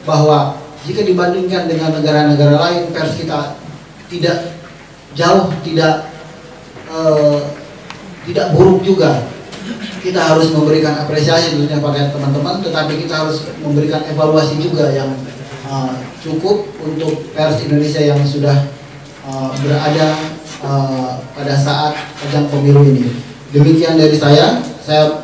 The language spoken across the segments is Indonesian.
bahwa jika dibandingkan dengan negara-negara lain, pers kita tidak jauh, tidak buruk juga. Kita harus memberikan apresiasi tentunya pada teman-teman, tetapi kita harus memberikan evaluasi juga yang cukup untuk pers Indonesia yang sudah berada pada saat ajang pemilu ini. Demikian dari saya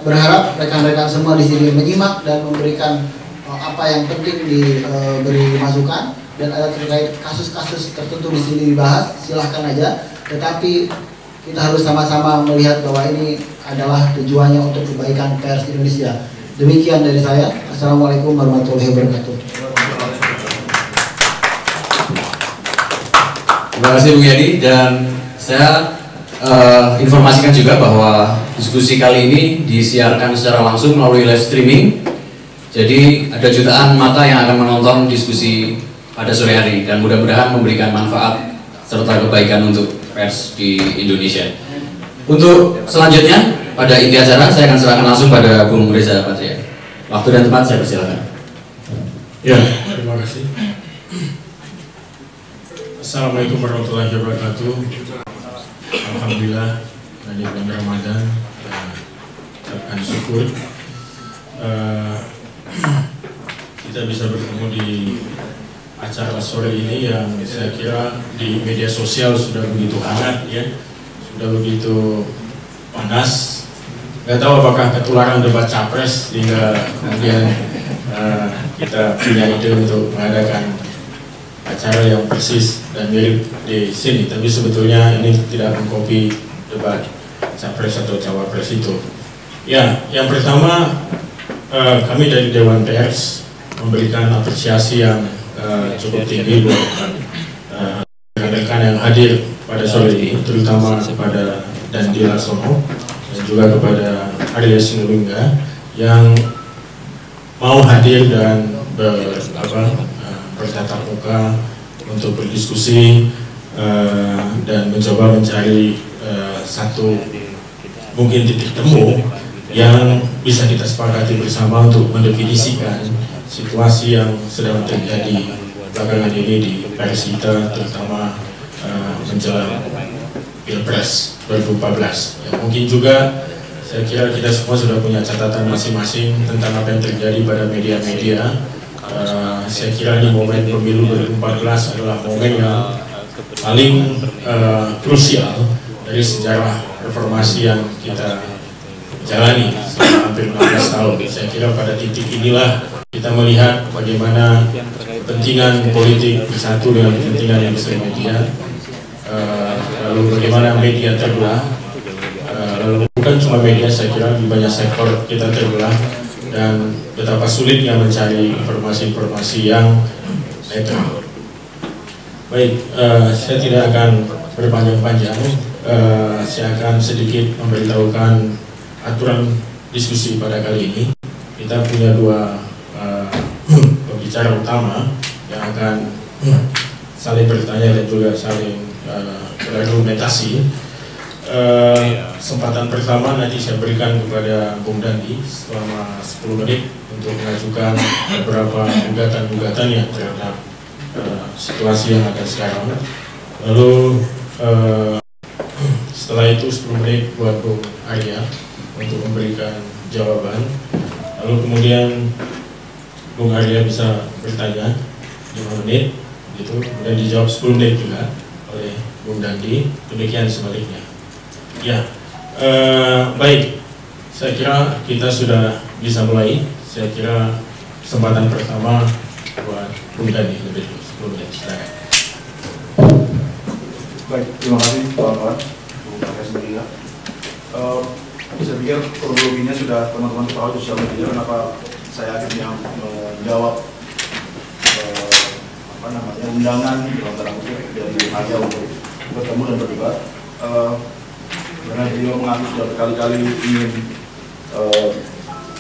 berharap rekan-rekan semua di sini menyimak dan memberikan apa yang penting diberi masukan, dan ada terkait kasus-kasus tertentu di sini dibahas, silahkan aja. Tetapi kita harus sama-sama melihat bahwa ini adalah tujuannya untuk kebaikan pers Indonesia. Demikian dari saya. Assalamualaikum warahmatullahi wabarakatuh. Terima kasih Bung Yadi, dan saya informasikan juga bahwa diskusi kali ini disiarkan secara langsung melalui live streaming. Jadi ada jutaan mata yang akan menonton diskusi pada sore hari, dan mudah-mudahan memberikan manfaat serta kebaikan untuk pers di Indonesia. Untuk selanjutnya pada inti acara saya akan serahkan langsung pada Bung Reza Patria. Waktu dan tempat saya persilakan. Ya, terima kasih. Assalamualaikum warahmatullahi wabarakatuh. Alhamdulillah, lagi bulan Ramadan, ucapkan syukur kita bisa bertemu di acara sore ini yang saya kira di media sosial sudah begitu hangat ya, sudah begitu panas. Nggak tahu apakah ketularan debat capres hingga kemudian kita punya ide untuk mengadakan acara yang persis dan mirip di sini, tapi sebetulnya ini tidak mengkopi debat capres atau cawapres itu. Ya, yang pertama kami dari Dewan Pers memberikan apresiasi yang cukup tinggi buat rekan-rekan yang hadir pada sore ini, terutama kepada Dandi Laksono dan juga kepada Arya Sinulinga yang mau hadir dan bertatap muka untuk berdiskusi dan mencoba mencari satu mungkin titik temu yang bisa kita sepakati bersama untuk mendefinisikan situasi yang sedang terjadi belakangan ini di pers kita, terutama menjelang Pilpres 2014. Ya, mungkin juga saya kira kita semua sudah punya catatan masing-masing tentang apa yang terjadi pada media-media. Saya kira ini momen pemilu 2014 adalah momen yang paling krusial dari sejarah reformasi yang kita jalani selama hampir 15 tahun. Saya kira pada titik inilah kita melihat bagaimana kepentingan politik bersatu dengan kepentingan yang media, lalu bagaimana media terbelah, lalu bukan cuma media, saya kira di banyak sektor kita terbelah, dan betapa sulitnya mencari informasi-informasi yang netral. Baik, saya tidak akan berpanjang-panjang, saya akan sedikit memberitahukan aturan diskusi pada kali ini. Kita punya dua pembicara utama yang akan saling bertanya dan juga saling berargumentasi. Kesempatan pertama nanti saya berikan kepada Bung Dandi selama 10 menit untuk mengajukan beberapa gugatan-gugatan yang terhadap situasi yang ada sekarang. Lalu setelah itu 10 menit buat Bung Arya untuk memberikan jawaban. Lalu kemudian Bung Arya bisa bertanya 5 menit, gitu, kemudian dijawab 10 menit juga oleh Bung Dandi. Demikian sebaliknya. Ya, baik. Saya kira kita sudah bisa mulai. Saya kira kesempatan pertama buat Bung Dandi lebih dulu 10 menit. Silakan. Baik, terima kasih kawan-kawan. Bung Arya sendiri. Saya pikir kronologinya sudah teman-teman tahu di sosial media kenapa saya akhirnya menjawab undangan dalam tanda kutip dari Arya untuk bertemu dan berdebat, karena beliau mengaku sudah berkali-kali ingin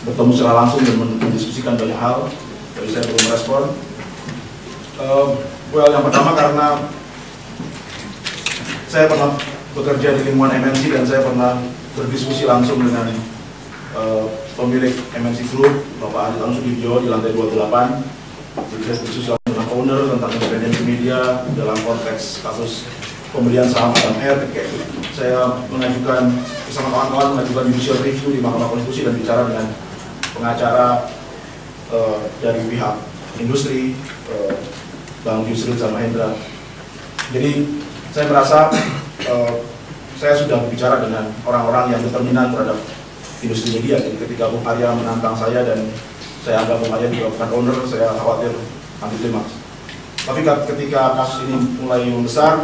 bertemu secara langsung dan mendiskusikan banyak hal. Jadi saya belum merespon. Yang pertama karena saya pernah bekerja di lingkungan MNC dan saya pernah berdiskusi langsung dengan pemilik MNC Group, Bapak Aditya Sudibyo di lantai 28. Jadi saya diskusi dengan owner tentang independent media dalam konteks kasus pembelian saham Adam Air. Saya mengajukan bersama kawan-kawan mengajukan judicial review di Mahkamah Konstitusi dan bicara dengan pengacara dari pihak industri, Bang Yusril sama Hendra. Jadi saya merasa saya sudah berbicara dengan orang-orang yang determinan terhadap industri media. Jadi ketika Bung Arya menantang saya dan saya anggap Bung Arya juga bukan owner, saya khawatir anti klimaks. Tapi ketika kasus ini mulai membesar,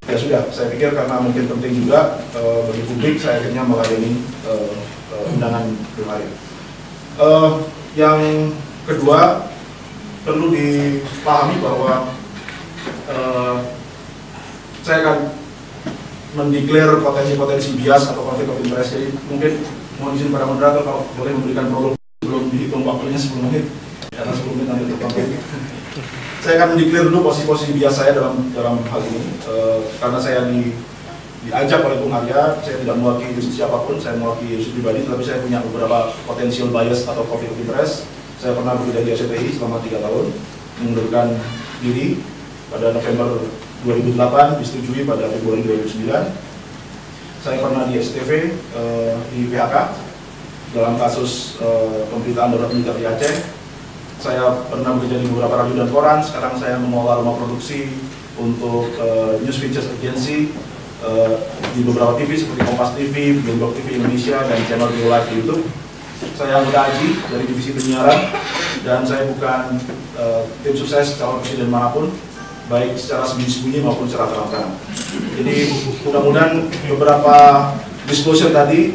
ya sudah, saya pikir karena mungkin penting juga bagi publik, saya akhirnya melayani undangan Bung Arya. Yang kedua, perlu dipahami bahwa saya akan mendeklar potensi-potensi bias atau konflik of interest. Jadi mungkin mohon izin pada moderator kalau boleh memberikan prolog sebelum dihitung waktunya 10 menit, karena 10 menit nanti terkonflik. Saya akan mendeklar dulu posisi-posisi bias saya dalam hal ini, karena saya diajak oleh Bung Arya. Saya tidak mewakili siapapun, saya mewakili Yusuf pribadi, tapi saya punya beberapa potensial bias atau conflict of interest. Saya pernah bekerja di RCTI selama 3 tahun, mengundurkan diri pada November 2008, disetujui pada Februari 2009. Saya pernah di STV, di PHK, dalam kasus pemberitaan darurat militer di Aceh. Saya pernah bekerja di beberapa radio dan koran. Sekarang saya mengelola rumah produksi untuk News Ventures Agency di beberapa TV seperti Kompas TV, Bloomberg TV Indonesia, dan channel Bio Live di YouTube. Saya anggota AJI dari divisi penyiaran, dan saya bukan tim sukses calon presiden manapun, baik secara sembunyi-sembunyi maupun secara terang-terangan. Jadi mudah-mudahan beberapa disclosure tadi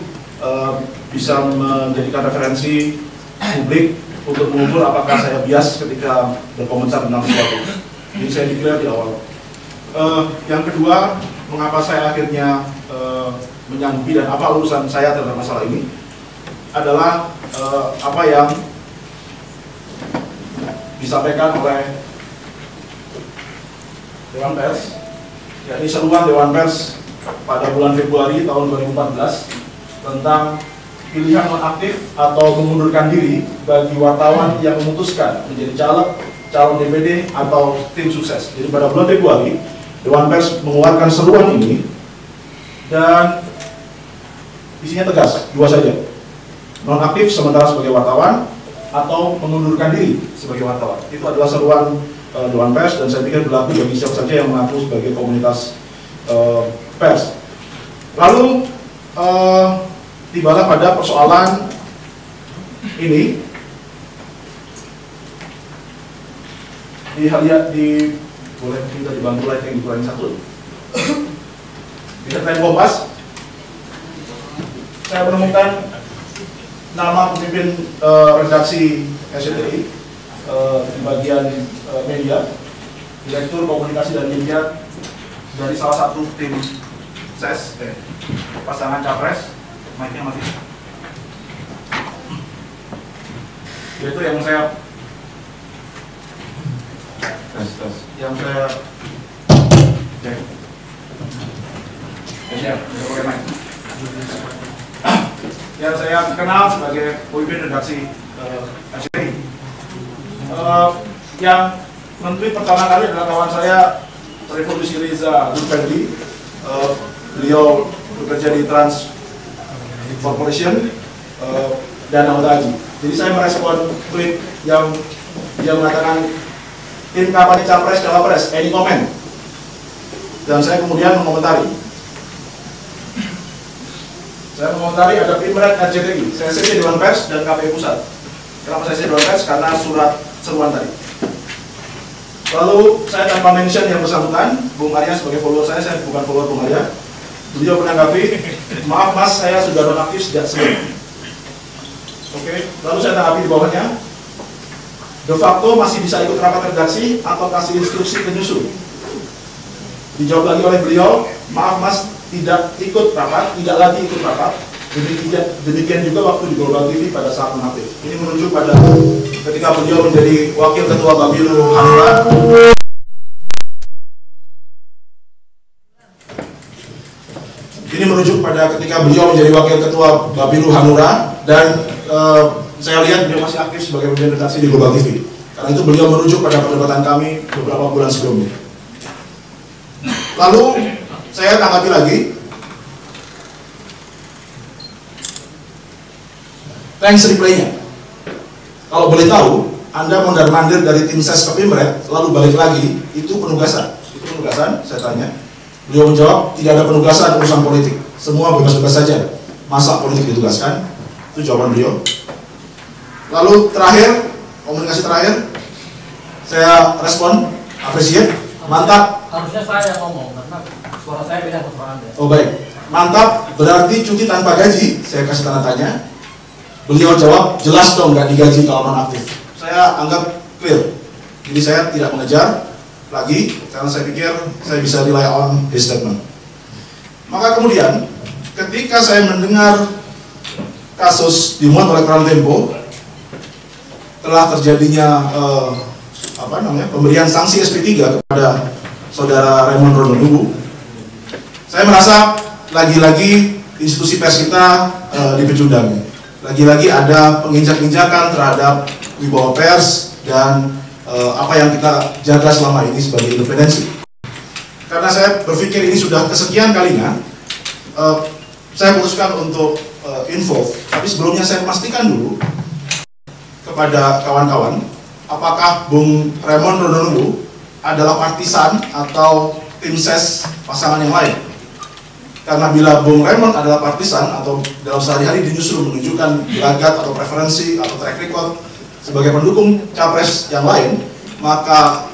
bisa menjadikan referensi publik untuk mengukur apakah saya bias ketika berkomentar tentang sesuatu. Jadi saya declare di awal. Yang kedua, mengapa saya akhirnya menyanggupi dan apa urusan saya terhadap masalah ini adalah apa yang disampaikan oleh Dewan Pers, yakni seruan Dewan Pers pada bulan Februari tahun 2014 tentang pilihan nonaktif atau mengundurkan diri bagi wartawan yang memutuskan menjadi caleg, calon DPD atau tim sukses. Jadi pada bulan Februari Dewan Pers mengeluarkan seruan ini, dan isinya tegas, dua saja: nonaktif sementara sebagai wartawan atau mengundurkan diri sebagai wartawan. Itu adalah seruan Dewan Pers, dan saya pikir berlaku bagi siapa saja yang mengaku sebagai komunitas pers. Lalu tibalah pada persoalan ini boleh minta dibantu light yang dikurangi satu. Di headline Kompas saya menemukan nama pemimpin redaksi RCTI di bagian media, Direktur Komunikasi dan Media dari salah satu tim ses, pasangan capres. Mic-nya mati. Yaitu yang saya yang saya kenal sebagai pemimpin redaksi RCTI. Yang menteri pertama kali adalah kawan saya Revolusi Riza Lutfendi. Beliau bekerja di Trans Corporation dan anggota AJI. Jadi saya merespon tweet yang dia mengatakan tim kampanye capres cawapres, any comment? Dan saya kemudian mengomentari. Saya mengomentari ada Pimret RCTI, CSC Dewan Pers dan KPU Pusat. Kenapa CSC Dewan Pers? Karena surat seruan tadi. Lalu saya tanpa mention yang bersangkutan, Bung Arya sebagai follower saya bukan follower Bung Arya. Beliau menanggapi, maaf mas, saya sudah nonaktif sejak sebelum. Oke, lalu saya tanggapi di bawahnya, de facto masih bisa ikut rapat redaksi atau kasih instruksi penyusun. Dijawab lagi oleh beliau, maaf mas, tidak ikut rapat, tidak lagi ikut rapat. Demikian juga waktu di Global TV pada saat nonaktif. Ini menunjuk pada ketika beliau menjadi wakil ketua Bapilu Hanura. Ini merujuk pada ketika beliau menjadi wakil ketua Bapilu Hanura, dan saya lihat beliau masih aktif sebagai pemimpin redaksi di Global TV. Karena itu beliau merujuk pada perdebatan kami beberapa bulan sebelumnya. Lalu saya tanggapi lagi. Thanks reply-nya. Kalau boleh tahu, Anda mondar-mandir dari tim ses ke Pimret, lalu balik lagi, itu penugasan. Itu penugasan, saya tanya. Beliau menjawab, tidak ada penugasan urusan politik. Semua bebas-bebas saja. Masa politik ditugaskan? Itu jawaban beliau. Lalu terakhir, komunikasi terakhir, saya respon, appreciate, mantap. Harusnya saya ngomong, karena suara saya beda sama suara Anda. Oh baik, mantap, berarti cuti tanpa gaji, saya kasih tanda tanya. Beliau jawab, jelas dong nggak digaji kalau non aktif. Saya anggap clear, jadi saya tidak mengejar lagi, karena saya pikir saya bisa rely on his statement. Maka kemudian, ketika saya mendengar kasus dimuat oleh Koran Tempo, telah terjadinya pemberian sanksi SP3 kepada saudara Raymond Rondonubu, saya merasa lagi-lagi institusi pers kita dipecundangi. Lagi-lagi ada penginjak-injakan terhadap wibawa pers dan apa yang kita jaga selama ini sebagai independensi. Karena saya berpikir ini sudah kesekian kalinya, saya putuskan untuk involve. Tapi sebelumnya saya pastikan dulu kepada kawan-kawan, apakah Bung Raymond Rondonubu adalah partisan atau tim ses pasangan yang lain. Karena bila Bung Raymond adalah partisan atau dalam sehari-hari dia justru menunjukkan gelagat atau preferensi atau track record sebagai pendukung capres yang lain, maka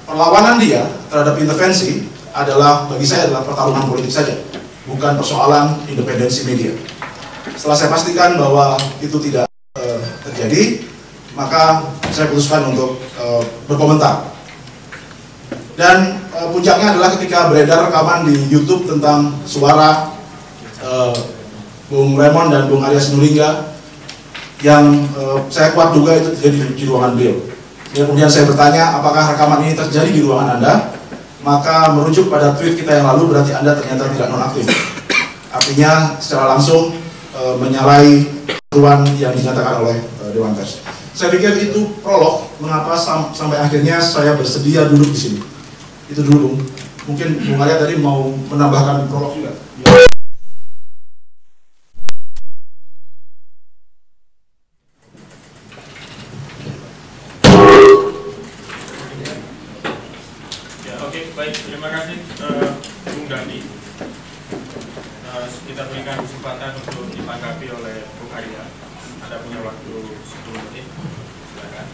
perlawanan dia terhadap intervensi adalah, bagi saya, adalah pertarungan politik saja, bukan persoalan independensi media. Setelah saya pastikan bahwa itu tidak terjadi, maka saya putuskan untuk berkomentar. Dan puncaknya adalah ketika beredar rekaman di YouTube tentang suara Bung Raymond dan Bung Arya Sinulinga yang saya kuat duga itu terjadi di ruangan beliau. Kemudian saya bertanya, apakah rekaman ini terjadi di ruangan Anda? Maka merujuk pada tweet kita yang lalu, berarti Anda ternyata tidak nonaktif. Artinya secara langsung menyalahi aturan yang dinyatakan oleh Dewan Pers. Saya pikir itu prolog mengapa sampai akhirnya saya bersedia duduk di sini. Itu dulu, Bung. Mungkin Bung Arya tadi mau menambahkan prolog juga. Ya, oke, baik. Terima kasih, Bung Dandi. Kita berikan kesempatan untuk ditanggapi oleh Bung Arya. Anda punya waktu 10 menit. Silakan.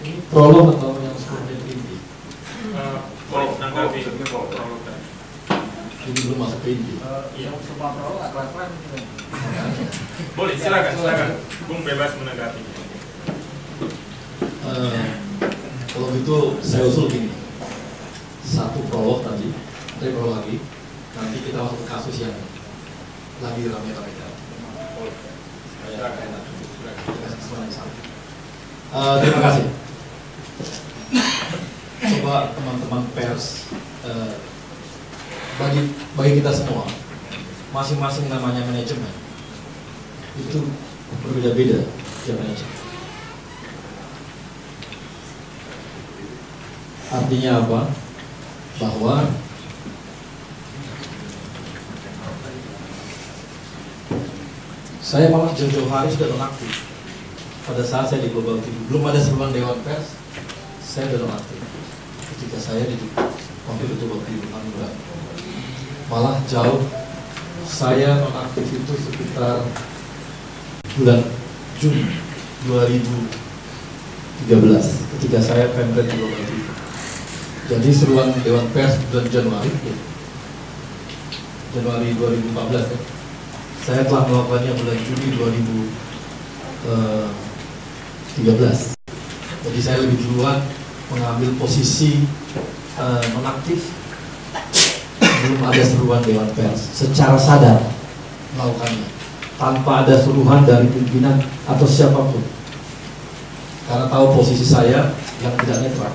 Ini prolog atau yang seperti inti? Menanggapi prolog tadi. Ini belum masuk ke inti. Iya. Semua prolog aklar-aklar. Boleh, silakan. Bung bebas menanggapi. Kalau gitu saya usul gini, satu prolog tadi, prolog lagi, nanti kita masuk ke kasus yang lagi ramai-ramai. Terima kasih. Coba teman-teman pers, bagi kita semua, masing-masing namanya manajemen itu berbeda-beda ya manajemen. Artinya apa? Bahwa saya malah jauh-jauh hari sudah nonaktif. Pada saat saya di Global TV, belum ada seruan Dewan Pers, saya sudah nonaktif. Ketika saya di wakil ketua Global TV, malah jauh. Saya nonaktif itu sekitar bulan Juni 2013, ketika saya pemret di Global TV. Jadi seruan Dewan Pers bulan Januari 2014 ya. Saya telah melakukannya bulan Juni 2013. Jadi saya lebih duluan mengambil posisi nonaktif, belum ada seruan Dewan Pers, secara sadar melakukannya tanpa ada suruhan dari pimpinan atau siapapun, karena tahu posisi saya yang tidak netral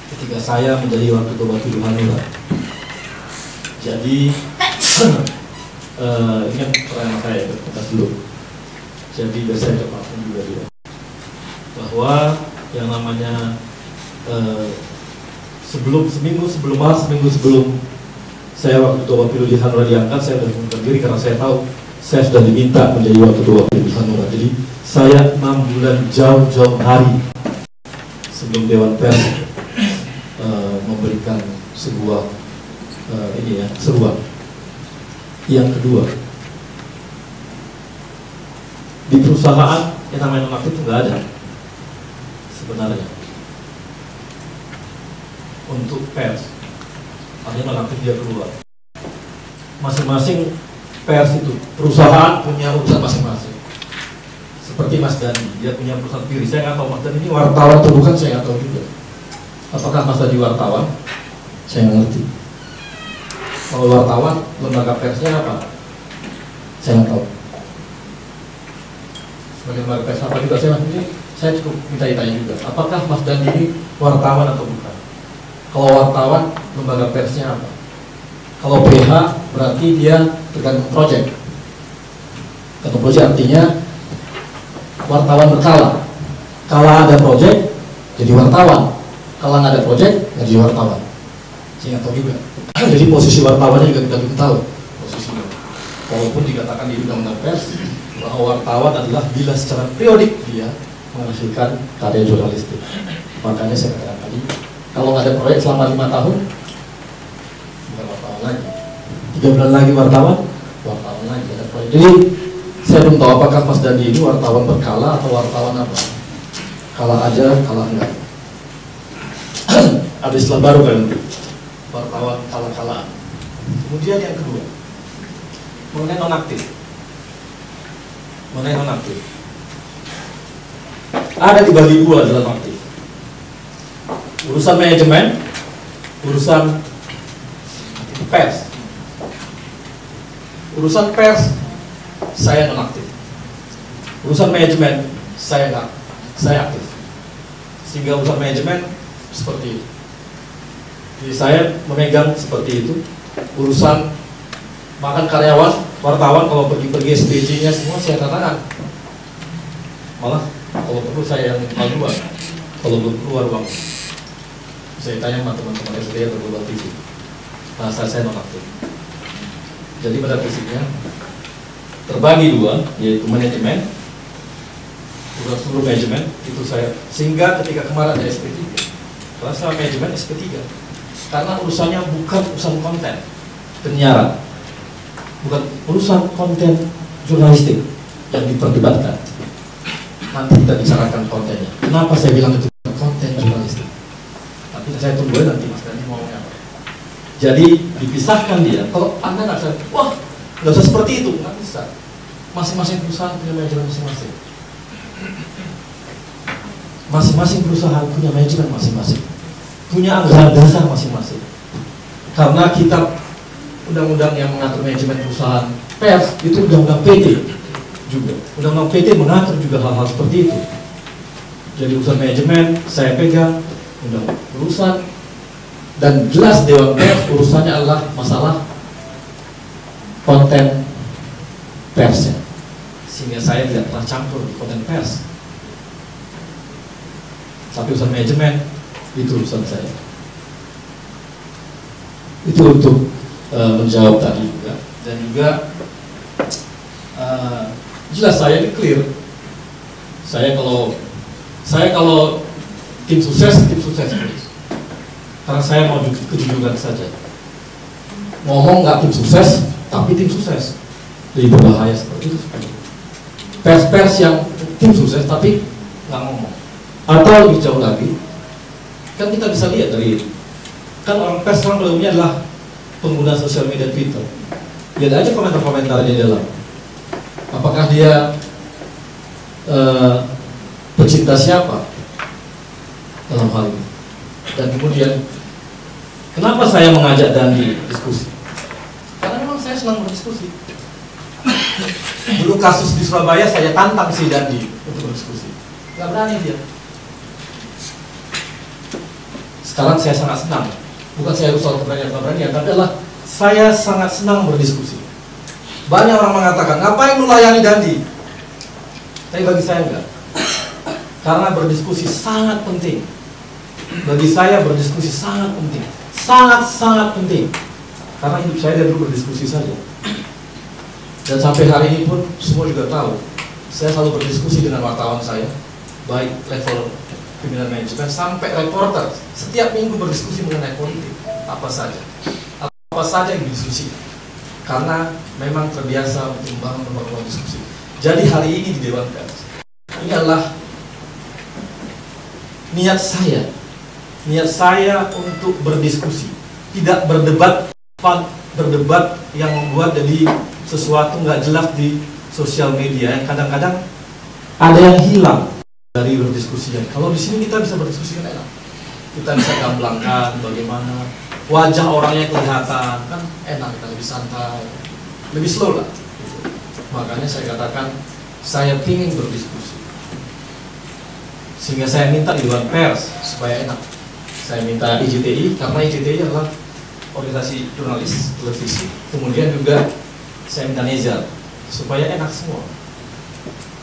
ketika saya menjadi wakil ketua Batu Hanura. Jadi ingat pertanyaan saya itu dulu. Jadi biar saya ucapkan juga dia bahwa yang namanya seminggu sebelum saya waktu ketua Pilu di Hanura diangkat, saya sudah mengundurkan diri karena saya tahu saya sudah diminta menjadi waktu ketua Pilu di Hanura. Jadi saya 6 bulan jauh-jauh hari sebelum Dewan Pers memberikan sebuah seruan. Yang kedua, di perusahaan yang namanya nonaktif itu nggak ada sebenarnya untuk pers. Artinya nonaktif dia keluar. Masing-masing pers itu perusahaan punya urusan masing-masing. Seperti Mas Dani, dia punya perusahaan sendiri. Saya nggak tahu Mas Dani ini wartawan atau bukan, saya nggak tahu juga. Apakah Mas Dani wartawan? Saya nggak ngerti. Kalau wartawan, lembaga persnya apa? Saya nggak tahu. Sebagai lembaga pers apa juga saya cukup minta-tanya juga. Apakah Mas Dani ini wartawan atau bukan? Kalau wartawan, lembaga persnya apa? Kalau PH berarti dia tergantung proyek. Tergantung proyek artinya wartawan berkala. Kalau ada proyek, jadi wartawan. Kalau nggak ada proyek, nggak jadi wartawan. Saya nggak tahu juga. Jadi posisi wartawannya juga kita belum tahu posisinya. Walaupun dikatakan di undang-undang pers bahwa wartawan adalah bila secara periodik dia menghasilkan karya jurnalistik. Makanya saya katakan tadi, kalau nggak ada proyek selama 5 tahun, bukan wartawan lagi. 3 bulan lagi wartawan lagi ada proyek. Jadi saya belum tahu apakah Mas Dandi ini wartawan berkala atau wartawan apa. Kala aja, kala enggak. Ada istilah baru kan, wartawan kala-kalaan. Kemudian yang kedua, mengenai nonaktif. Ada dibagi dua dalam aktif. Urusan manajemen, urusan pers. Urusan pers saya nonaktif. Urusan manajemen saya aktif. Sehingga urusan manajemen seperti itu. Jadi saya memegang seperti itu. Urusan makan karyawan, wartawan kalau pergi-pergi SPJ-nya semua saya tangan. Malah kalau perlu saya yang dua, kalau belum keluar uang. Saya tanya sama teman-teman SD atau Global TV. Nah, saya nonaktif. Jadi pada prinsipnya terbagi dua, yaitu manajemen, urusan seluruh manajemen itu saya. Sehingga ketika kemarin ada SP3, karena saya manajemen SP3, karena urusannya bukan urusan konten penyiaran, bukan urusan konten jurnalistik yang diperdebatkan. Nanti kita bicarakan kontennya. Kenapa saya bilang itu konten jurnalistik? Tapi saya tunggu nanti Mas Dani ngomongnya apa. Jadi dipisahkan dia. Kalau Anda nggak bisa, wah nggak usah seperti itu, nggak bisa. Masing-masing perusahaan punya manajemen masing-masing. Masing-masing perusahaan punya manajemen masing-masing. Punya anggaran dasar masing-masing. Karena kita undang-undang yang mengatur manajemen perusahaan pers itu undang-undang PT juga. Undang-undang PT mengatur juga hal-hal seperti itu. Jadi urusan manajemen saya pegang, urusan dan jelas Dewan Pers urusannya adalah masalah konten persnya. Sehingga saya tidak pernah campur di konten pers. Tapi urusan manajemen itu urusan saya. Itu untuk menjawab tadi juga. Dan juga jelas saya ini clear. Saya kalau tim sukses please. Karena saya mau kejujuran saja. Ngomong nggak tim sukses, tapi tim sukses. Lebih berbahaya seperti itu. Pers yang tim sukses tapi nggak ngomong. Atau lebih jauh lagi, kan kita bisa lihat dari kan orang pers sekarang pada umumnya adalah pengguna sosial media Twitter. Lihat aja komentar-komentar di dalam. Apakah dia pecinta siapa dalam hal ini? Dan kemudian kenapa saya mengajak Dandi diskusi? Karena memang saya senang berdiskusi. Dulu kasus di Surabaya saya tantang si Dandi untuk berdiskusi. Gak berani dia. Sekarang saya sangat senang. Bukan saya soal keberanian, tapi adalah saya sangat senang berdiskusi. Banyak orang mengatakan, ngapain lu layani Dandi? Tapi bagi saya enggak. Karena berdiskusi sangat penting. Bagi saya berdiskusi sangat penting. Sangat-sangat penting. Karena hidup saya dari dulu berdiskusi saja. Dan sampai hari ini pun semua juga tahu, saya selalu berdiskusi dengan wartawan saya, baik level pimpinan manajemen sampai reporter. Setiap minggu berdiskusi mengenai politik, apa saja yang didiskusi. Karena memang terbiasa untuk membangun ruang diskusi. Jadi hari ini di Dewan Pers, ini adalah niat saya untuk berdiskusi, tidak berdebat yang membuat jadi sesuatu nggak jelas di sosial media yang kadang-kadang ada yang hilang dari berdiskusinya. Kalau di sini kita bisa berdiskusi kan enak, kita bisa gamblangkan bagaimana wajah orangnya kelihatan, kan enak, kita lebih santai, lebih slow lah. Makanya saya katakan saya ingin berdiskusi, sehingga saya minta di Dewan Pers supaya enak. Saya minta IJTI karena IJTI adalah organisasi jurnalis televisi. Kemudian juga saya minta Nezar supaya enak semua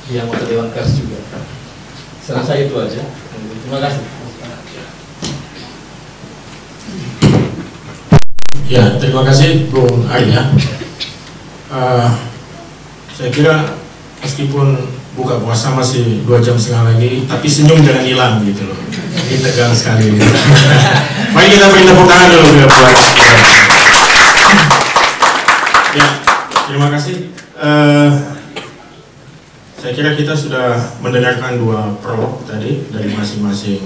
di anggota Dewan Pers juga. Saya rasa itu aja. Terima kasih. Ya, terima kasih Bung Arya. Saya kira meskipun buka puasa masih 2,5 jam lagi, tapi senyum jangan hilang gitu loh. Ini tegang sekali. Gitu. Mari kita beri tepuk tangan dulu buat. Ya, terima kasih. Saya kira kita sudah mendengarkan 2 prolog tadi dari masing-masing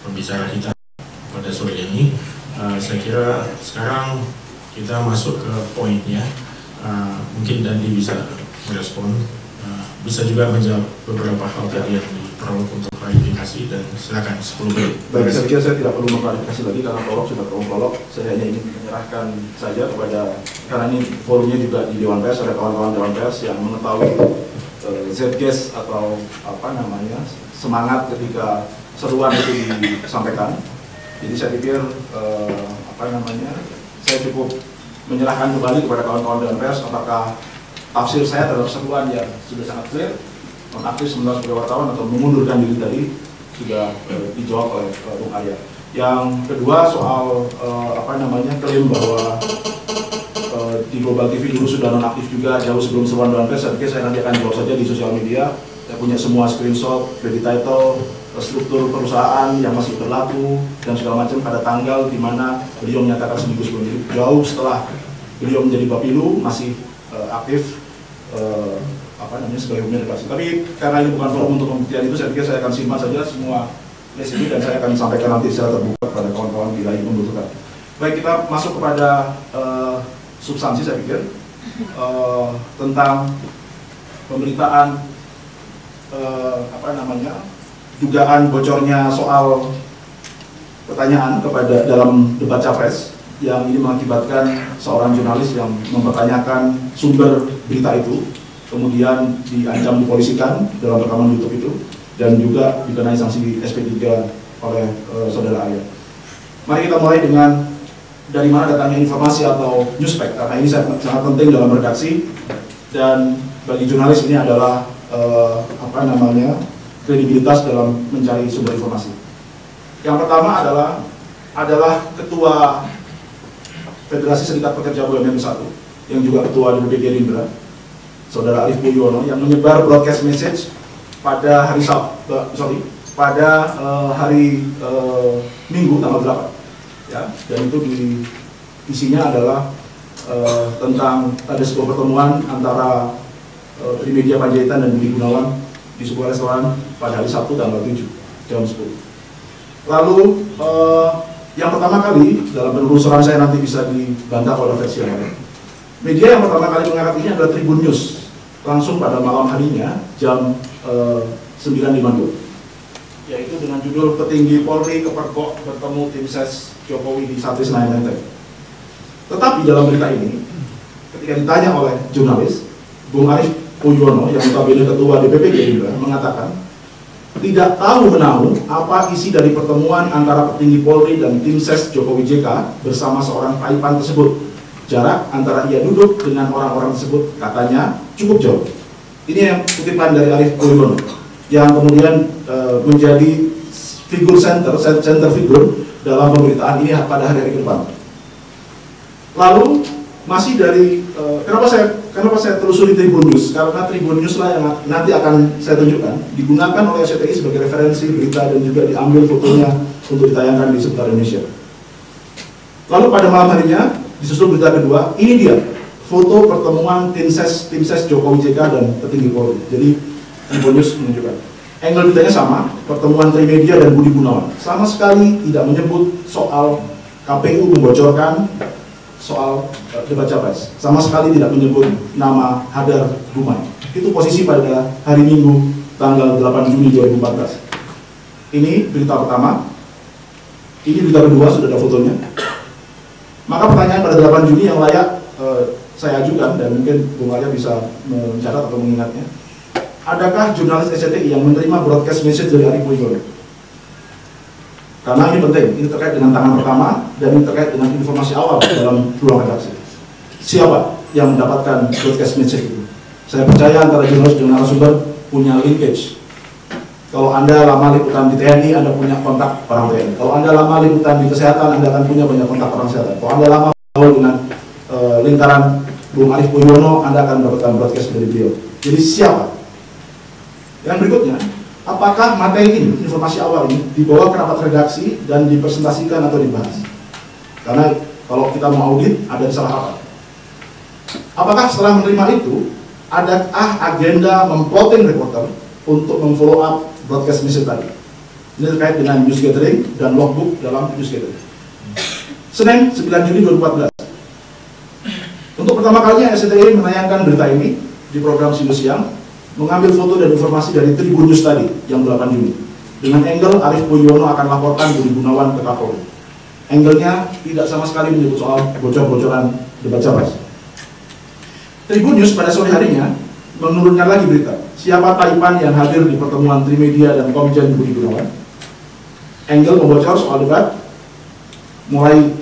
pembicara kita pada sore ini. Saya kira sekarang kita masuk ke poinnya. Mungkin Dandi bisa merespon, bisa juga menjawab beberapa hal tadi yang di prolog untuk klarifikasi, dan silakan 10 menit. Baik, saya kira saya tidak perlu mengklarifikasi lagi karena prolog sudah prolog. Saya hanya ingin menyerahkan saja kepada, karena ini forumnya juga di Dewan Pers, ada kawan-kawan Dewan Pers yang mengetahui zeitgeist atau semangat ketika seruan itu disampaikan. Jadi saya pikir saya cukup menyerahkan kembali kepada kawan-kawan Dewan Pers apakah tafsir saya terhadap seruan yang sudah sangat clear, nonaktif sementara sebagai wartawan atau mengundurkan diri tadi sudah dijawab oleh Bung Arya. Yang kedua soal klaim bahwa di Global TV dulu sudah nonaktif juga jauh sebelum seruan Dewan Pers. Saya pikir saya nanti akan jawab saja di sosial media. Saya punya semua screenshot, credit title, struktur perusahaan yang masih berlaku dan segala macam pada tanggal di mana beliau menyatakan seminggu sebelum itu, jauh setelah beliau menjadi Bapilu masih aktif sebagai pemimpin redaksi. Tapi karena ini bukan forum untuk pembuktian itu, saya pikir saya akan simpan saja semua list ini dan saya akan sampaikan nanti secara terbuka kepada kawan-kawan bila ingin membutuhkan. Baik, kita masuk kepada substansi saya pikir tentang pemberitaan dugaan bocornya soal pertanyaan kepada dalam debat capres yang ini mengakibatkan seorang jurnalis yang mempertanyakan sumber berita itu kemudian diancam dipolisikan dalam rekaman YouTube itu dan juga dikenai sanksi SP3 oleh saudara Arya. Mari kita mulai dengan dari mana datangnya informasi atau newspack, karena ini sangat penting dalam redaksi dan bagi jurnalis ini adalah kredibilitas dalam mencari sumber informasi. Yang pertama adalah Ketua Federasi Serikat Pekerja BUMN 1 yang juga Ketua DPP Gerindra, Saudara Arif Puyono, yang menyebar broadcast message pada hari Minggu tanggal 8, ya, dan itu isinya adalah tentang ada sebuah pertemuan antara Trimedia Panjaitan dan Budi Gunawan di sebuah restoran pada hari Sabtu tanggal 7 jam 10. Lalu yang pertama kali dalam penelusuran saya nanti bisa dibantah oleh versi yang lain. Media yang pertama kali mengangkat ini adalah Tribun News, langsung pada malam harinya jam 9.52, yaitu dengan judul Petinggi Polri Kepergok bertemu tim ses Jokowi di Sate Senayan Menteng. Tetapi dalam berita ini, ketika ditanya oleh jurnalis, Bung Arif Puyono yang notabene Ketua DPP Gerindra mengatakan tidak tahu menahu apa isi dari pertemuan antara petinggi Polri dan tim ses Jokowi JK bersama seorang Taipan tersebut. Jarak antara ia duduk dengan orang-orang tersebut katanya cukup jauh. Ini yang kutipan dari Arief Poyono yang kemudian menjadi figur center figur dalam pemberitaan ini pada hari-hari ke depan. Lalu masih dari kenapa saya telusuri Tribun News, karena Tribun News lah yang nanti akan saya tunjukkan digunakan oleh SCTI sebagai referensi berita dan juga diambil fotonya untuk ditayangkan di seputar Indonesia. Lalu pada malam harinya disusul berita kedua, ini dia foto pertemuan tim ses Jokowi JK dan petinggi Polri. Jadi Tribun News menunjukkan angle beritanya sama, pertemuan Trimedia dan Budi Gunawan, sama sekali tidak menyebut soal KPU membocorkan soal debat capres, sama sekali tidak menyebut nama Hadar Gumai. Itu posisi pada hari Minggu tanggal 8 Juni 2014. Ini berita pertama. Ini berita kedua, sudah ada fotonya. Maka pertanyaan pada 8 Juni yang layak saya ajukan, dan mungkin Bung Arya bisa mencatat atau mengingatnya. Adakah jurnalis SCTI yang menerima broadcast message dari Arief Poyono? Karena ini penting, ini terkait dengan tangan pertama dan ini terkait dengan informasi awal dalam ruang redaksi. Siapa yang mendapatkan broadcast message itu? Saya percaya antara jurnalis dan narasumber punya linkage. Kalau Anda lama liputan di TNI, Anda punya kontak orang TNI. Kalau Anda lama liputan di kesehatan, Anda akan punya banyak kontak orang kesehatan. Kalau Anda lama bergaul dengan lingkaran Bung Arief Poyono, Anda akan mendapatkan broadcast dari beliau. Jadi siapa? Yang berikutnya, apakah materi ini, informasi awal ini, dibawa ke rapat redaksi dan dipresentasikan atau dibahas? Karena kalau kita mau audit, ada di salah rapat. Apakah setelah menerima itu, adakah agenda memplotting reporter untuk memfollow up broadcast message tadi? Ini terkait dengan news gathering dan logbook dalam news gathering. Senin 9 Juni 2014. Untuk pertama kalinya SCTI menayangkan berita ini di program Sindu Siang, mengambil foto dan informasi dari Tribun News tadi yang 8 Juni. Dengan angle Arief Poyono akan laporkan Budi Gunawan ke Kapolri. Angle-nya tidak sama sekali menyebut soal bocor-bocoran debat capres. Tribun News pada sore harinya menurunkan lagi berita. Siapa taipan yang hadir di pertemuan Trimedia dan Komjen Budi Gunawan? Angle membocor soal debat, mulai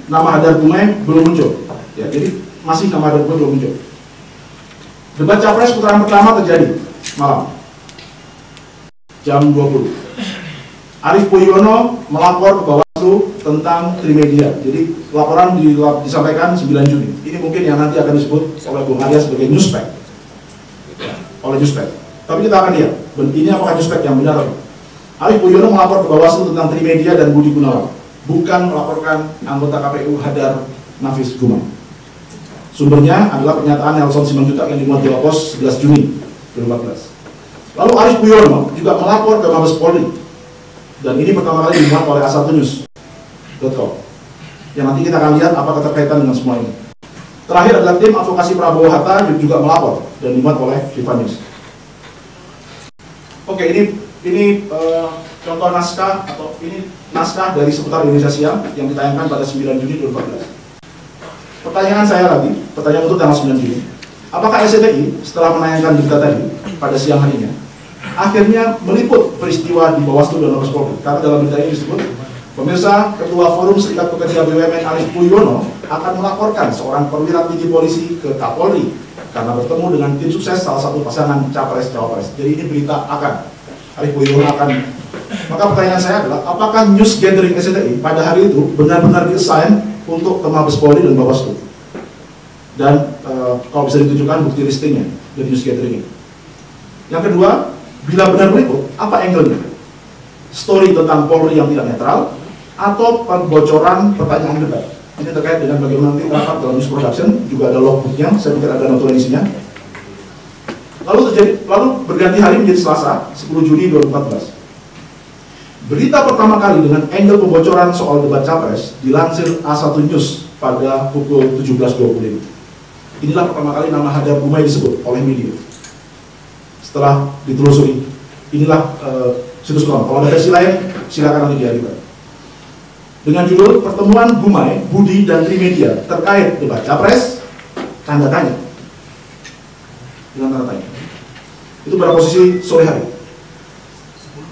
nama Hadar Gumai belum muncul. Ya, jadi masih nama Hadar Gumai belum muncul. Debat capres putaran pertama terjadi malam jam 20. Arief Poyono melapor ke Bawaslu tentang Trimedia. Jadi laporan disampaikan 9 Juni. Ini mungkin yang nanti akan disebut oleh Bung Arya sebagai newspek. Oleh newspek. Tapi kita akan lihat, ini apakah newspek yang benar? Arief Poyono melapor ke Bawaslu tentang Trimedia dan Budi Gunawan, bukan melaporkan anggota KPU Hadar Nafis Gumai. Sumbernya adalah pernyataan Nelson Simanjuntak yang dimuat di Pos 11 Juni 2014. Lalu Arief Poyono juga melapor ke Mabes Polri, dan ini pertama kali dimuat oleh a1news.com, yang nanti kita akan lihat apa keterkaitan dengan semua ini. Terakhir adalah tim advokasi Prabowo Hatta juga melapor dan dimuat oleh Viva News. Oke, ini contoh naskah, atau ini naskah dari seputar Indonesia Siang yang ditayangkan pada 9 Juni 2014. Pertanyaan saya lagi, pertanyaan untuk tanggal 9 Juni. Apakah SCTI setelah menayangkan berita tadi pada siang harinya, akhirnya meliput peristiwa di Bawaslu dan Mabes Polri? Karena dalam berita ini disebut, pemirsa, Ketua Forum Serikat Pekerja BUMN Arief Poyono akan melaporkan seorang perwira tinggi polisi ke Kapolri karena bertemu dengan tim sukses salah satu pasangan capres-cawapres. Jadi ini berita akan Arief Poyono akan. Maka pertanyaan saya adalah, apakah news gathering SCTI pada hari itu benar-benar di-assign untuk ke Mabes Polri dan Bawaslu? Dan kalau bisa ditunjukkan bukti listingnya dari news gathering ini. Yang kedua, bila benar meliput, apa angle-nya? Story tentang Polri yang tidak netral atau pembocoran pertanyaan debat? Ini terkait dengan bagaimana nanti rapat dalam news production, juga ada logbooknya, saya pikir ada notulensinya. Lalu berganti hari menjadi Selasa 10 Juni 2014. Berita pertama kali dengan angle pembocoran soal debat capres dilansir A1 News pada pukul 17.25. Inilah pertama kali nama Hadar Gumai disebut oleh media. Setelah ditelusuri, inilah situs ulang. Kalau ada versi lain, silakan nanti diajukan. Dengan judul Pertemuan Gumai, Budi dan Trimedia terkait debat capres, tanda tanya. Dengan tanda tanya. Itu pada posisi sore hari.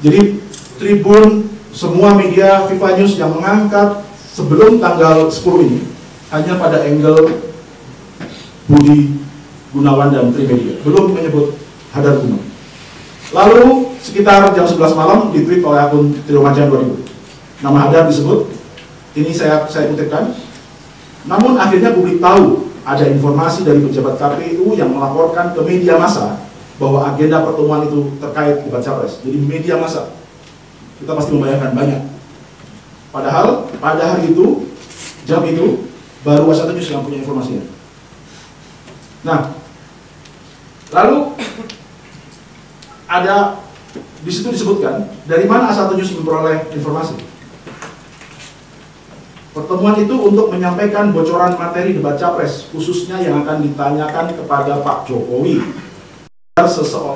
Jadi Tribun, semua media Viva News yang mengangkat sebelum tanggal 10 ini hanya pada angle Budi Gunawan dan Trimedia, belum menyebut Hadar Gumai. Lalu sekitar jam 11 malam ditweet oleh akun Trio Macan 2000. Nama Hadar disebut, ini saya kutipkan. Namun akhirnya publik tahu ada informasi dari pejabat KPU yang melaporkan ke media massa bahwa agenda pertemuan itu terkait debat capres. Jadi media massa, kita pasti membayangkan banyak. Padahal pada hari itu, jam itu, baru Asa News yang punya informasinya. Nah, lalu ada di situ disebutkan dari mana Asa News memperoleh informasi. Pertemuan itu untuk menyampaikan bocoran materi debat capres, khususnya yang akan ditanyakan kepada Pak Jokowi.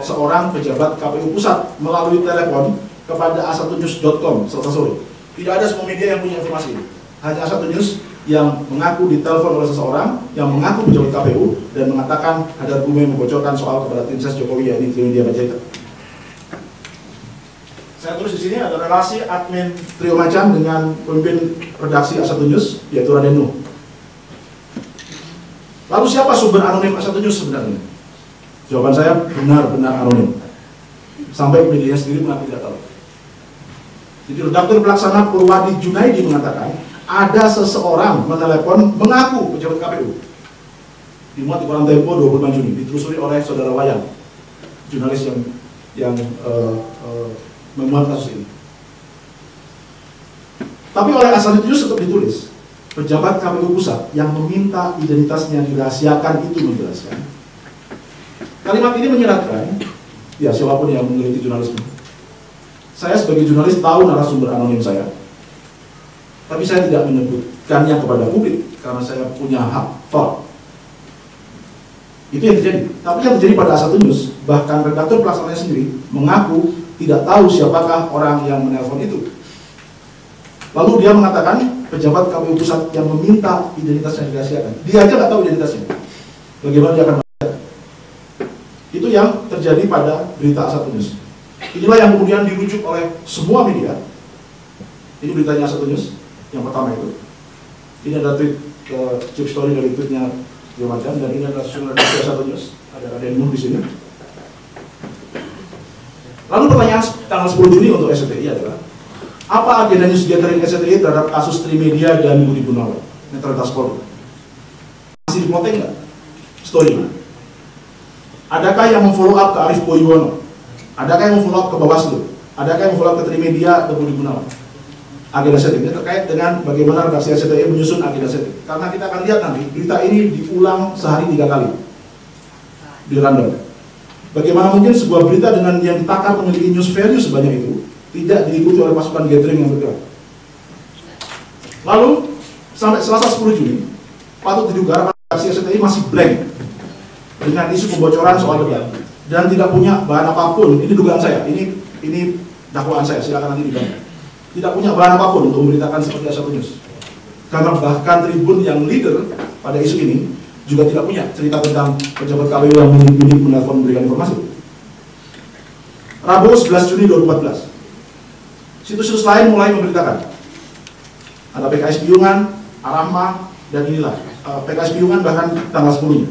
Seorang pejabat KPU Pusat melalui telepon kepada asatunews.com Selasa sore. Tidak ada semua media yang punya informasi ini. Hanya Asa News yang mengaku ditelepon oleh seseorang yang mengaku pejabat KPU dan mengatakan Hadar Gumai membocorkan soal kepada tim ses Jokowi, yakni Trimedia Panjaitan. Saya tulis di sini ada relasi admin Trio Macan dengan pemimpin redaksi Asa News, yaitu Raden Nuh. Lalu siapa sumber anonim Asa News sebenarnya? Jawaban saya benar-benar anonim. Sampai media sendiri mengaku tidak tahu. Jadi redaktur pelaksana Purwadi Junaidi mengatakan ada seseorang menelepon mengaku pejabat KPU. Dimuat di koran Tempo 25 Juni, ditelusuri oleh saudara Wayan, jurnalis yang memuat kasus ini. Tapi oleh Asa News tetap ditulis, pejabat KPU Pusat yang meminta identitasnya dirahasiakan itu menjelaskan. Kalimat ini menyeratkan, ya siapapun yang meneliti jurnalisme. Saya sebagai jurnalis tahu narasumber anonim saya, tapi saya tidak menyebutkannya kepada publik karena saya punya hak tor. Itu yang terjadi. Tapi yang terjadi pada Asa News, bahkan redaktur pelaksananya sendiri mengaku tidak tahu siapakah orang yang menelpon itu. Lalu dia mengatakan pejabat KPU Pusat yang meminta identitasnya dirahasiakan. Dia aja nggak tahu identitasnya. Bagaimana dia akan merahasiakan? Itu yang terjadi pada berita Asa News. Inilah yang kemudian dirujuk oleh semua media. Ini beritanya Asa News yang pertama itu. Ini ada tweet chip story dari tweetnya Trio Macan, dan ini adalah sumber dari Asa News. Ada Raden Nuh di sini. Lalu pertanyaan tanggal 10 Juni untuk SCTI adalah, apa agenda news gathering SCTI terhadap kasus Trimedia dan Budi Gunawan, netralitas Polri? Masih diploting nggak? Story. Adakah yang memfollow up ke Arief Poyuwono? Adakah yang memfollow up ke Bawaslu? Adakah yang memfollow up ke Trimedia dan Budi Gunawan? Agenda SCTI ini terkait dengan bagaimana redaksi SCTI menyusun agenda SCTI. Karena kita akan lihat nanti, berita ini diulang sehari 3 kali di random. Bagaimana mungkin sebuah berita dengan yang ditakar memiliki news value sebanyak itu tidak diikuti oleh pasukan gathering yang bergerak. Lalu sampai Selasa 10 Juni patut diduga redaksi SCTI masih blank dengan isu pembocoran soal debat dan tidak punya bahan apapun. Ini dugaan saya, ini dakwaan saya, silakan nanti dibantah. Tidak punya bahan apapun untuk memberitakan seperti Asa News. Karena bahkan Tribun yang leader pada isu ini juga tidak punya cerita tentang pejabat KPU yang menelpon memberikan informasi. Rabu 11 Juni 2014, situs-situs lain mulai memberitakan. Ada PKS Piungan, Arahma, dan inilah PKS Piungan bahkan tanggal 10-nya.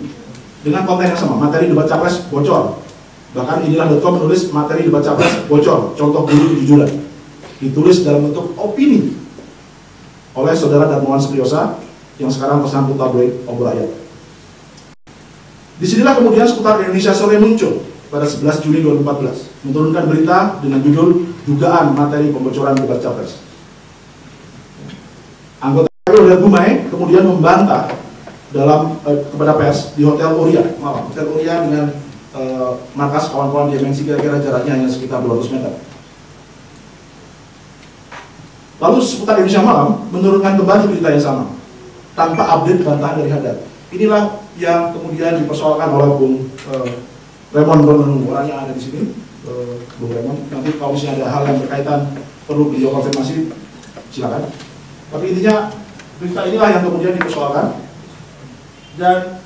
Dengan konten yang sama, materi debat capres bocor. Bahkan inilah.com menulis materi debat capres bocor, contoh dulu kejujuran. Ditulis dalam bentuk opini oleh saudara Darmawan Spriosa yang sekarang tersangkut tabloid Obor Rakyat. Disinilah kemudian seputar Indonesia Sore muncul pada 11 Juni 2014, menurunkan berita dengan judul dugaan materi pembocoran debat capres. Anggota Hadar Gumai kemudian membantah kepada pers di Hotel Oria, Hotel Oria dengan markas kawan-kawan di MNC, kira-kira jaraknya hanya sekitar 200 meter. Lalu seputar Indonesia Malam menurunkan kembali berita yang sama tanpa update bantahan dari Hadar. Inilah yang kemudian dipersoalkan oleh Bung Raymond Bonanung, orang yang ada di sini, Bung Raymond. Nanti kalau misalnya ada hal yang berkaitan perlu beliau konfirmasi, silakan. Tapi intinya berita inilah yang kemudian dipersoalkan dan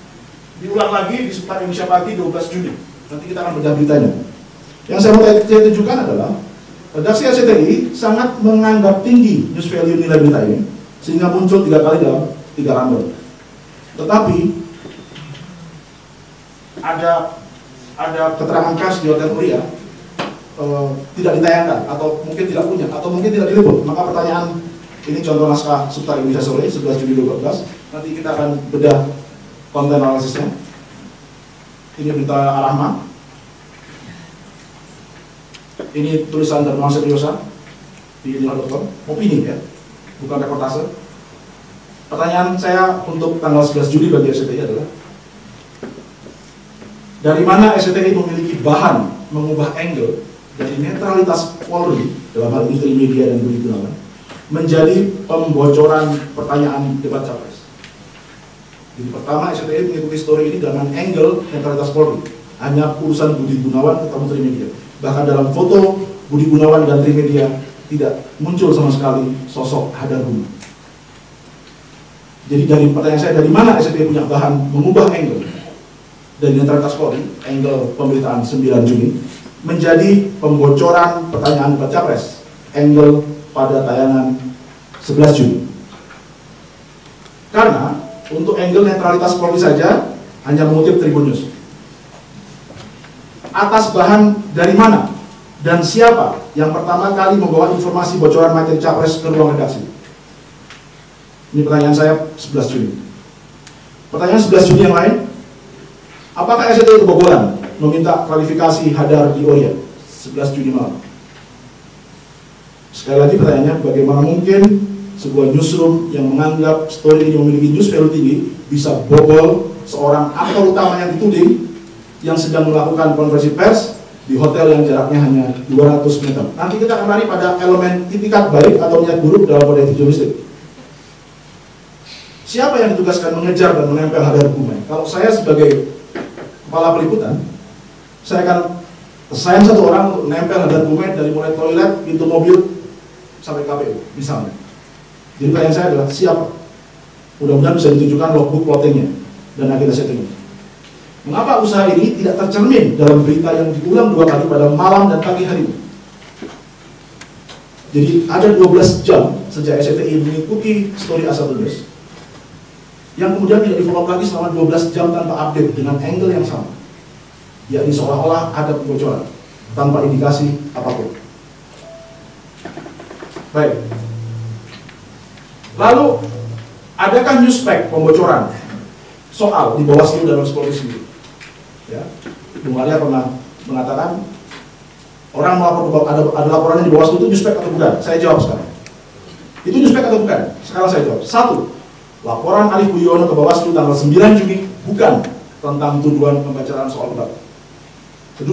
diulang lagi di seputar Indonesia Pagi 12 Juni. Nanti kita akan bedah beritanya. Yang saya mau tunjukkan adalah redaksi SCTI sangat menganggap tinggi news value nilai berita ini sehingga muncul 3 kali dalam 3 random. Tetapi ada keterangan pers di Hotel Mulia tidak ditayangkan atau mungkin tidak punya atau mungkin tidak diliput, maka pertanyaan ini contoh naskah Seputar Indonesia Sore 11 Juli 2012. Nanti kita akan bedah konten analisisnya. Ini berita Al-Rahma. Ini tulisan dari Muhammad Seriosa di Lihat.com, opini ya, bukan reportase. Pertanyaan saya untuk tanggal 11 Juli bagi SCTI adalah, dari mana SCTI memiliki bahan mengubah angle dari netralitas Polri dalam hal ini Trimedia dan Budi Gunawan menjadi pembocoran pertanyaan debat capres. Jadi pertama SCTI mengikuti story ini dengan angle netralitas Polri, hanya urusan Budi Gunawan ketemu Trimedia. Bahkan dalam foto Budi Gunawan dan Trimedia tidak muncul sama sekali sosok Hadar Gumai. Jadi dari pertanyaan saya, dari mana SCTI punya bahan mengubah angle dari netralitas Polri, angle pemberitaan 9 Juni, menjadi pembocoran pertanyaan debat capres, angle pada tayangan 11 Juni. Karena untuk angle netralitas Polri saja hanya mengutip Tribun News. Atas bahan dari mana dan siapa yang pertama kali membawa informasi bocoran materi capres ke ruang redaksi? Ini pertanyaan saya 11 Juni. Pertanyaan 11 Juni yang lain, apakah SCTI kebobolan meminta klarifikasi Hadar di Orient 11 Juni malam? Sekali lagi pertanyaannya, bagaimana mungkin sebuah newsroom yang menganggap story ini memiliki news value tinggi bisa bobol seorang aktor utama yang dituding yang sedang melakukan konferensi pers di hotel yang jaraknya hanya 200 meter. Nanti kita akan lari pada elemen itikat baik atau niat buruk dalam kode etik jurnalistik. Siapa yang ditugaskan mengejar dan menempel Hadar Gumai? Kalau saya sebagai kepala peliputan, saya akan assign satu orang untuk menempel Hadar Gumai dari mulai toilet, pintu mobil, sampai KPU, misalnya. Jadi pertanyaan saya adalah siapa? Mudah-mudahan bisa ditunjukkan logbook plottingnya dan agenda settingnya. Mengapa usaha ini tidak tercermin dalam berita yang diulang 2 kali pada malam dan pagi hari ini? Jadi ada 12 jam sejak SCTI mengikuti story Asal News yang kemudian tidak di-follow lagi selama 12 jam tanpa update dengan angle yang sama, yakni seolah-olah ada kebocoran tanpa indikasi apapun. Baik. Lalu adakah newspack pembocoran soal di Bawaslu dan Mabes Polri sendiri? Ya, Bung Arya pernah mengatakan orang melapor ada laporannya di Bawaslu itu newspack atau bukan? Saya jawab sekarang. Itu newspack atau bukan? Sekarang saya jawab. 1. Laporan Arief Puyono ke Bawaslu tanggal 9 Juni bukan tentang tuduhan pembocoran soal debat. 2.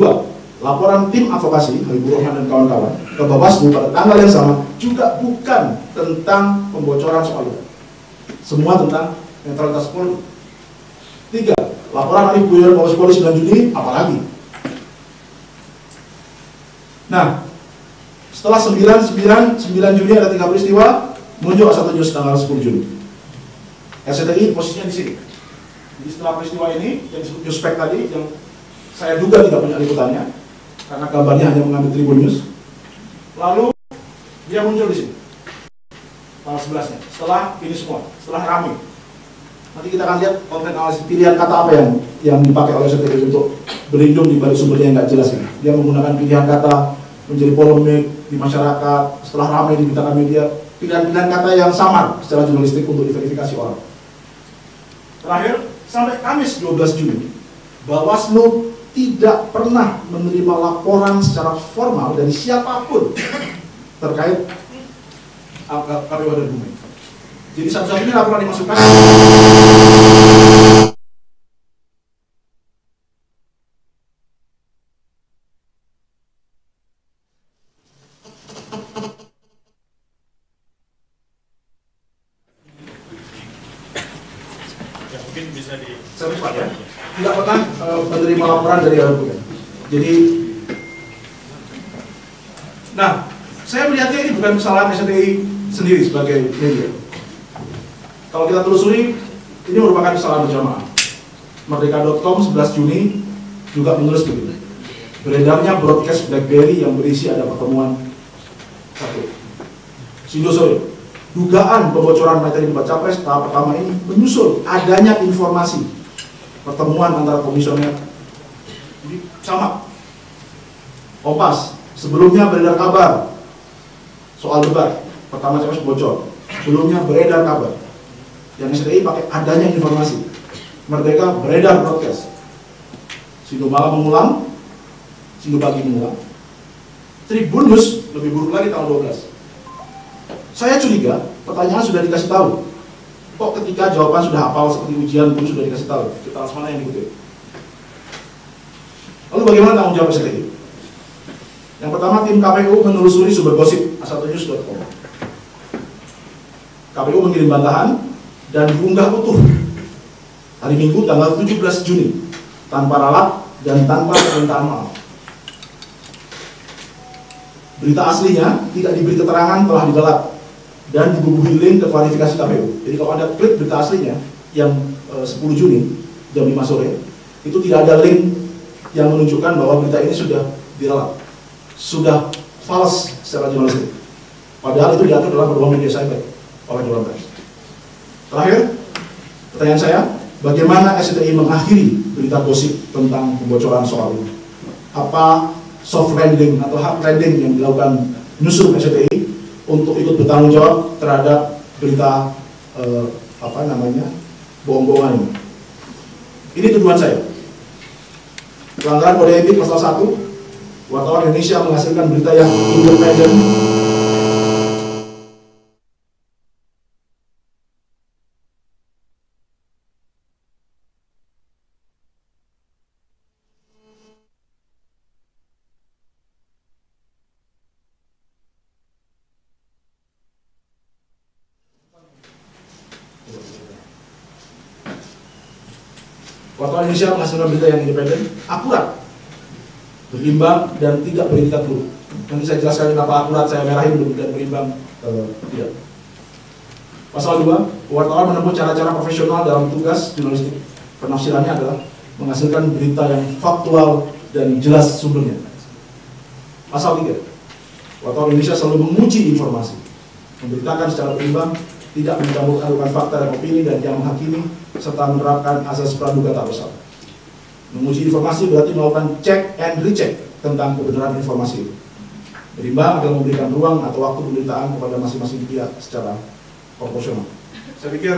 Laporan tim advokasi Habibur Rahman dan kawan-kawan ke Bawaslu pada tanggal yang sama juga bukan tentang pembocoran soal debat. Semua tentang netralitas Polri. 3. Laporan Arief Puyono Mabes Polri 9 Juni apalagi? Nah, setelah 9 Juni ada 3 peristiwa, muncul A1 News tanggal 10 Juni. SCTI posisinya di sini. Jadi setelah peristiwa ini yang disebut newspack tadi, yang saya duga tidak punya liputannya karena gambarnya hanya mengambil Tribun News, lalu dia muncul di sini tanggal 11-nya. Setelah ini semua, setelah ramai, nanti kita akan lihat konten analisis pilihan kata apa yang dipakai oleh SCTI untuk berlindung di balik sumbernya yang nggak jelas ini. Dia menggunakan pilihan kata menjadi polemik di masyarakat, setelah ramai diberitakan media, pilihan-pilihan kata yang samar secara jurnalistik untuk diverifikasi orang. Terakhir, sampai Kamis 12 Juni, Bawaslu tidak pernah menerima laporan secara formal dari siapapun terkait KPU Hadar Gumai. Jadi satu-satunya laporan dimasukkan ya, tidak pernah menerima laporan dari Hadar Gumai. Jadi, nah, saya melihatnya ini bukan kesalahan SCTI sendiri sebagai media. Kalau kita telusuri, ini merupakan kesalahan berjamaah. Merdeka.com 11 Juni juga menulis begini. Beredarnya broadcast BlackBerry yang berisi ada pertemuan 1. Sindo Sore. Dugaan pembocoran materi debat capres tahap pertama ini menyusul adanya informasi pertemuan antara komisioner sama. Kompas, sebelumnya beredar kabar soal debat, pertama CPNS bocor, sebelumnya beredar kabar. Yang SCTI pakai adanya informasi. Merdeka beredar broadcast. Sindo Malam mengulang, Sindo Pagi mengulang. Tribun News lebih buruk lagi tanggal 12. Saya curiga, pertanyaan sudah dikasih tahu. Kok ketika jawaban sudah hafal seperti ujian pun sudah dikasih tahu? Kita harus mana yang dikutip? Lalu bagaimana tanggung jawab SCTI? Yang pertama, tim KPU menelusuri sumber gosip a1news.com. KPU mengirim bantahan dan diunggah utuh hari Minggu tanggal 17 Juni tanpa ralat dan tanpa permintaan maaf. Berita aslinya tidak diberi keterangan telah didelap dan dibubuhi link ke klarifikasi KPU. Jadi kalau Anda klik berita aslinya yang 10 Juni jam 5 sore, itu tidak ada link yang menunjukkan bahwa berita ini sudah diralat, sudah false secara jurnalistik. Padahal itu diatur dalam pedoman media cyber oleh Dewan Pers. Terakhir, pertanyaan saya, bagaimana SCTI mengakhiri berita gosip tentang kebocoran soal ini? Apa soft landing atau hard landing yang dilakukan newsroom SCTI untuk ikut bertanggung jawab terhadap berita bohong-bohongan ini? Ini tuduhan saya. Pelanggaran kode etik pasal 1, wartawan Indonesia menghasilkan berita yang independen, wartawan Indonesia menghasilkan berita yang independen, akurat, berimbang, dan tidak beritikat buruk. Nanti saya jelaskan kenapa akurat saya merahin dan berimbang tidak. Pasal 2, wartawan menempuh cara-cara profesional dalam tugas jurnalistik. Penafsirannya adalah menghasilkan berita yang faktual dan jelas sumbernya. Pasal 3, wartawan Indonesia selalu menguji informasi, memberitakan secara berimbang, tidak mencampur adukan fakta dan opini, dan yang menghakimi serta menerapkan azas praduga tak bersalah. Menguji informasi berarti melakukan check and recheck tentang kebenaran informasi itu. Berimbang adalah memberikan ruang atau waktu pemberitaan kepada masing-masing pihak secara proporsional. Saya pikir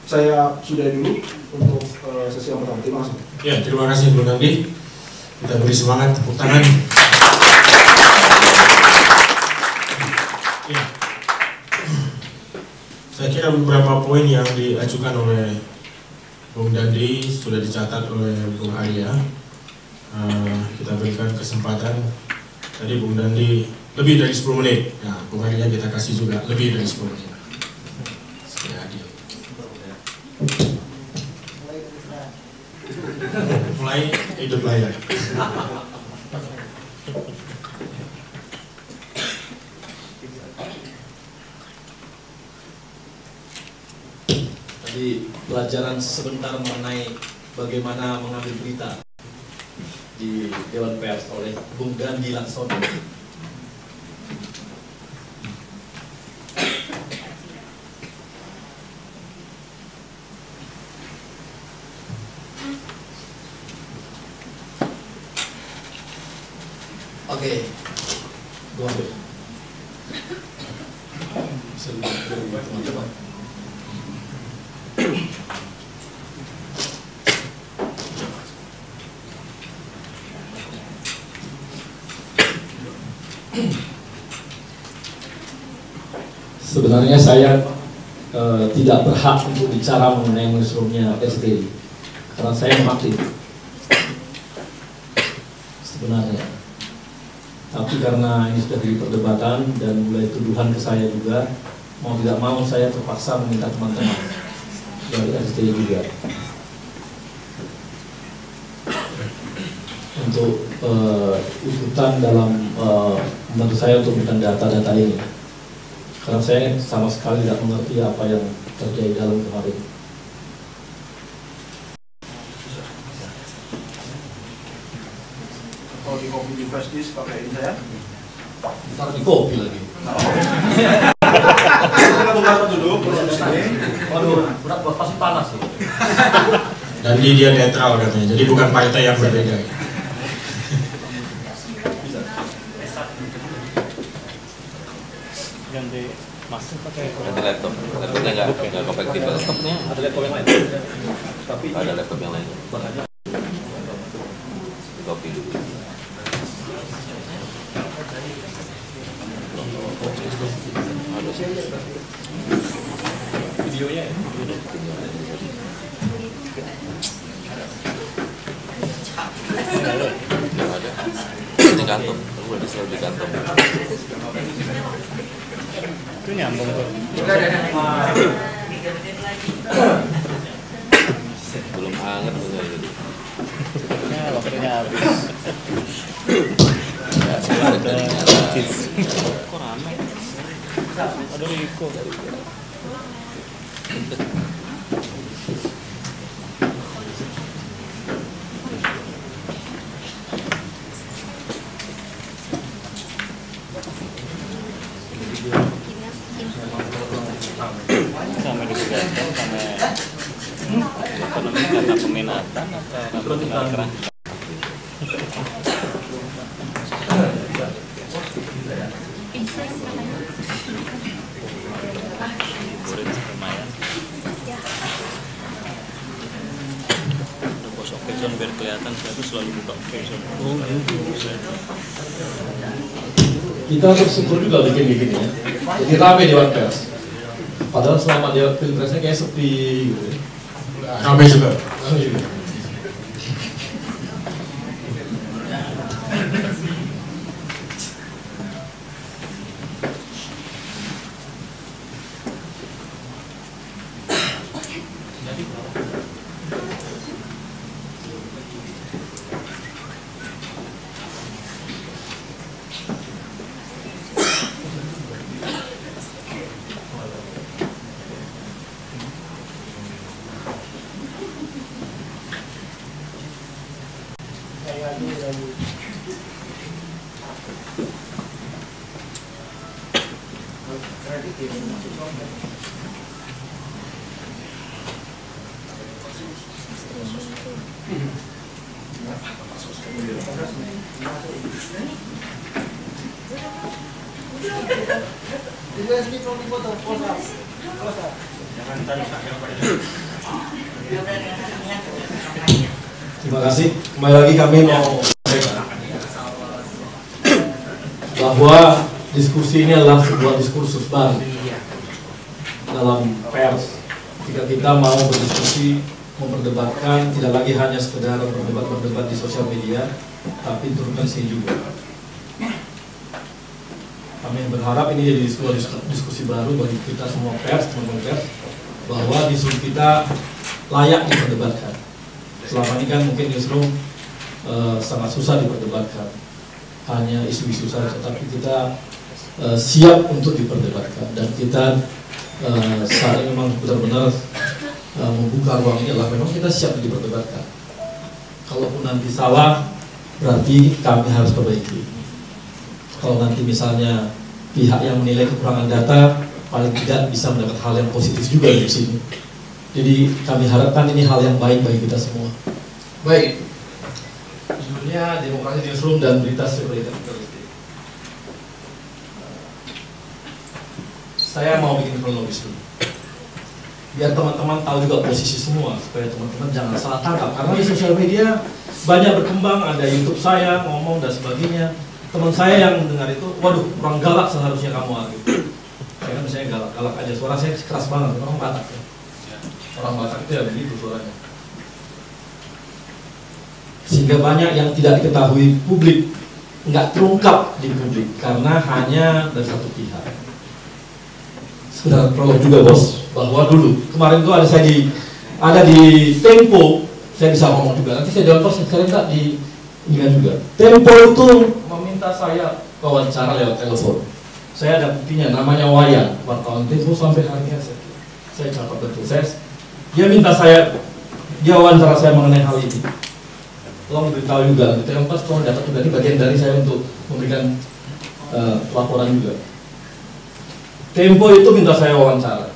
saya sudah dulu untuk sesi yang pertama. Terima kasih. Ya, terima kasih Bung Nandi. Kita beri semangat, tepuk tangan. Ya. Saya kira beberapa poin yang diajukan oleh Bung Dandi sudah dicatat oleh Bung Arya. Kita berikan kesempatan. Tadi Bung Dandi lebih dari 10 menit. Nah, Bung Arya kita kasih juga lebih dari 10 menit. Supaya adil. Mulai hidup layak. Tadi pelajaran sebentar mengenai bagaimana mengambil berita di Dewan Pers oleh Bung Dandi Laksono. Oke, gua ambil. Teman-teman. Sebenarnya saya tidak berhak untuk bicara mengenai newsroomnya SCTI karena saya mewakili sebenarnya. Tapi karena ini sudah jadi perdebatan dan mulai tuduhan ke saya juga, mau tidak mau saya terpaksa meminta teman-teman dari SCTI juga untuk ikutan dalam membantu saya untuk memberikan data-data ini. Karena saya sama sekali tidak mengerti apa yang terjadi dalam kemarin. Kalau di copy di flash disk pakai ini saya. Taruh di kopi lagi. Kita buka dulu proses ini. Waduh, berat pasti panas sih. Dan dia netral katanya, jadi bukan partai yang berbeda. Ganti masuk pakai laptopnya nggak kompetitif. laptopnya ada laptop yang lain. Tapi Ada laptop yang lain. bahannya Copy dulu. videonya ya. Nggak ada. Ini kantong. Udah disuruh di kantong. Itu nyambung tuh. Belum hangat enggak gitu. Ya, waktunya habis. Ya, sekarang dari nyata. Kok rame? Ada Riko. Sama diganteng sama ekonomi karena peminatan atau karena hiburin lumayan. Bos occasion biar kelihatan saya tuh selalu buka occasion. Oh gitu. Kita bersyukur juga bikin gini ya. Jadi rame Dewan Pers. Padahal selama dia pilpresnya kayak sepi gitu. Kami juga. Terima kasih. Kembali lagi kami mau bahwa diskusi ini adalah sebuah diskursus baru dalam pers. Jika kita mau berdiskusi, memperdebatkan, tidak lagi hanya sekedar berdebat di sosial media, tapi turunkan sini juga. Kami berharap ini jadi sebuah diskusi baru bagi kita semua pers, teman-teman pers, bahwa diskusi kita layak diperdebatkan. Selama ini kan mungkin newsroom sangat susah diperdebatkan, hanya isu-isu saja, tapi kita siap untuk diperdebatkan dan kita saat ini memang benar-benar membuka ruang ini adalah memang kita siap diperdebatkan. Kalaupun nanti salah, berarti kami harus perbaiki. Kalau nanti misalnya pihak yang menilai kekurangan data, paling tidak bisa mendapat hal yang positif juga di sini. Jadi kami harapkan ini hal yang baik bagi kita semua. Baik, judulnya Demokrasi Newsroom dan Berita Sekuritas Jurnalistik. Saya mau bikin kronologis dulu, biar teman-teman tahu juga posisi semua, supaya teman-teman jangan salah tangkap. Karena di sosial media banyak berkembang, ada YouTube saya ngomong dan sebagainya. Teman saya yang dengar itu, waduh, kurang galak seharusnya kamu gitu. Saya kan misalnya galak aja, suara saya keras banget, orang Batak ya. Orang Batak itu ya begitu suaranya. Sehingga banyak yang tidak diketahui publik, nggak terungkap di publik karena hanya dari satu pihak. Sekedar prolog juga bos, bahwa dulu kemarin tuh ada di Tempo, saya bisa ngomong juga. Nanti saya jawab sekarang tak di ingat juga. Tempo itu meminta saya wawancara lewat telepon. Saya ada buktinya, namanya Wayan, wartawan Tempo sampai hari ini saya catat betul. Dia minta dia wawancara saya mengenai hal ini. Tolong diberitahu juga, gitu yang pas tolong dapat juga, ini bagian dari saya untuk memberikan laporan juga. Tempo itu minta saya wawancara.